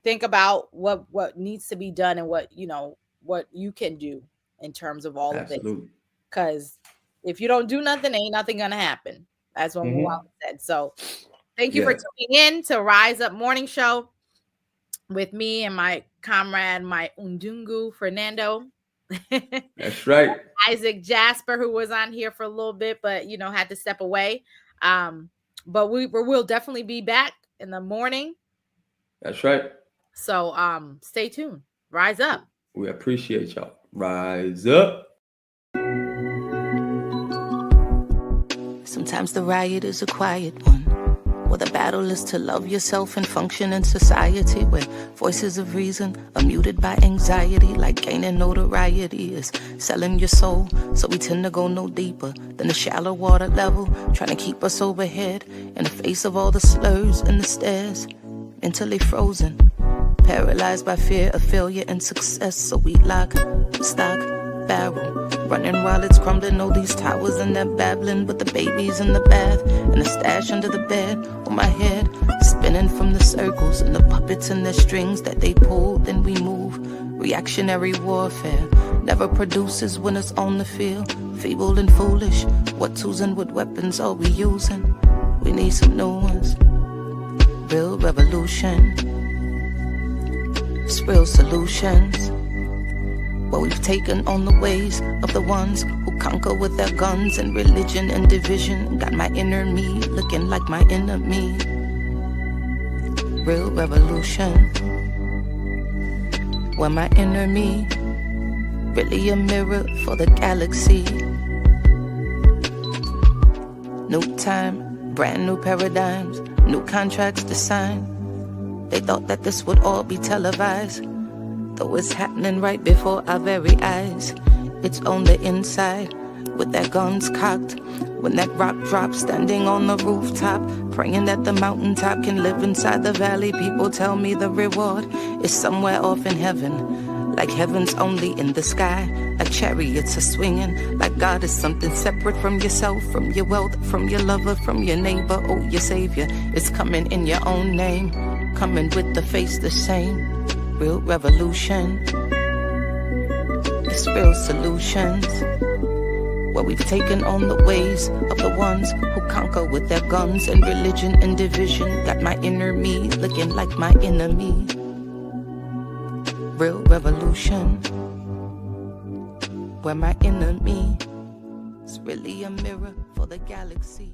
think about what needs to be done and what you can do in terms of all of this. Because if you don't do nothing, ain't nothing gonna happen. That's what Omowale said. So Thank you for tuning in to Rise Up Morning Show with me and my comrade, my Undungu Fernando. That's right. Isaac Jasper, who was on here for a little bit, but had to step away. But we'll definitely be back in the morning. That's right. So stay tuned. Rise up. We appreciate y'all. Rise up. Sometimes the riot is a quiet one. Well, the battle is to love yourself and function in society where voices of reason are muted by anxiety, like gaining notoriety is selling your soul. So we tend to go no deeper than the shallow water level, trying to keep us overhead in the face of all the slurs and the stares, mentally frozen, paralyzed by fear of failure and success. So we lock, stock, barrel, running while it's crumbling. All these towers and they're babbling, but the baby's in the bath and the stash under the bed on my head, spinning from the circles and the puppets and the strings that they pull. Then we move. Reactionary warfare never produces when it's on the field. Feeble and foolish. What tools and what weapons are we using? We need some new ones. Real revolution. It's real solutions. Well, we've taken on the ways of the ones who conquer with their guns and religion and division. Got my inner me looking like my enemy. Real revolution. Well, my inner me, really a mirror for the galaxy. New time, brand new paradigms, new contracts to sign. They thought that this would all be televised, though it's happening right before our very eyes. It's on the inside, with their guns cocked. When that rock drops, standing on the rooftop, praying that the mountaintop can live inside the valley. People tell me the reward is somewhere off in heaven, like heaven's only in the sky, like chariots are swinging, like God is something separate from yourself, from your wealth, from your lover, from your neighbor. Oh, your savior is coming in your own name, coming with the face the same. Real revolution. It's real solutions. Well, we've taken on the ways of the ones who conquer with their guns and religion and division. Got my inner me looking like my enemy. Real revolution. Where my enemy is really a mirror for the galaxy.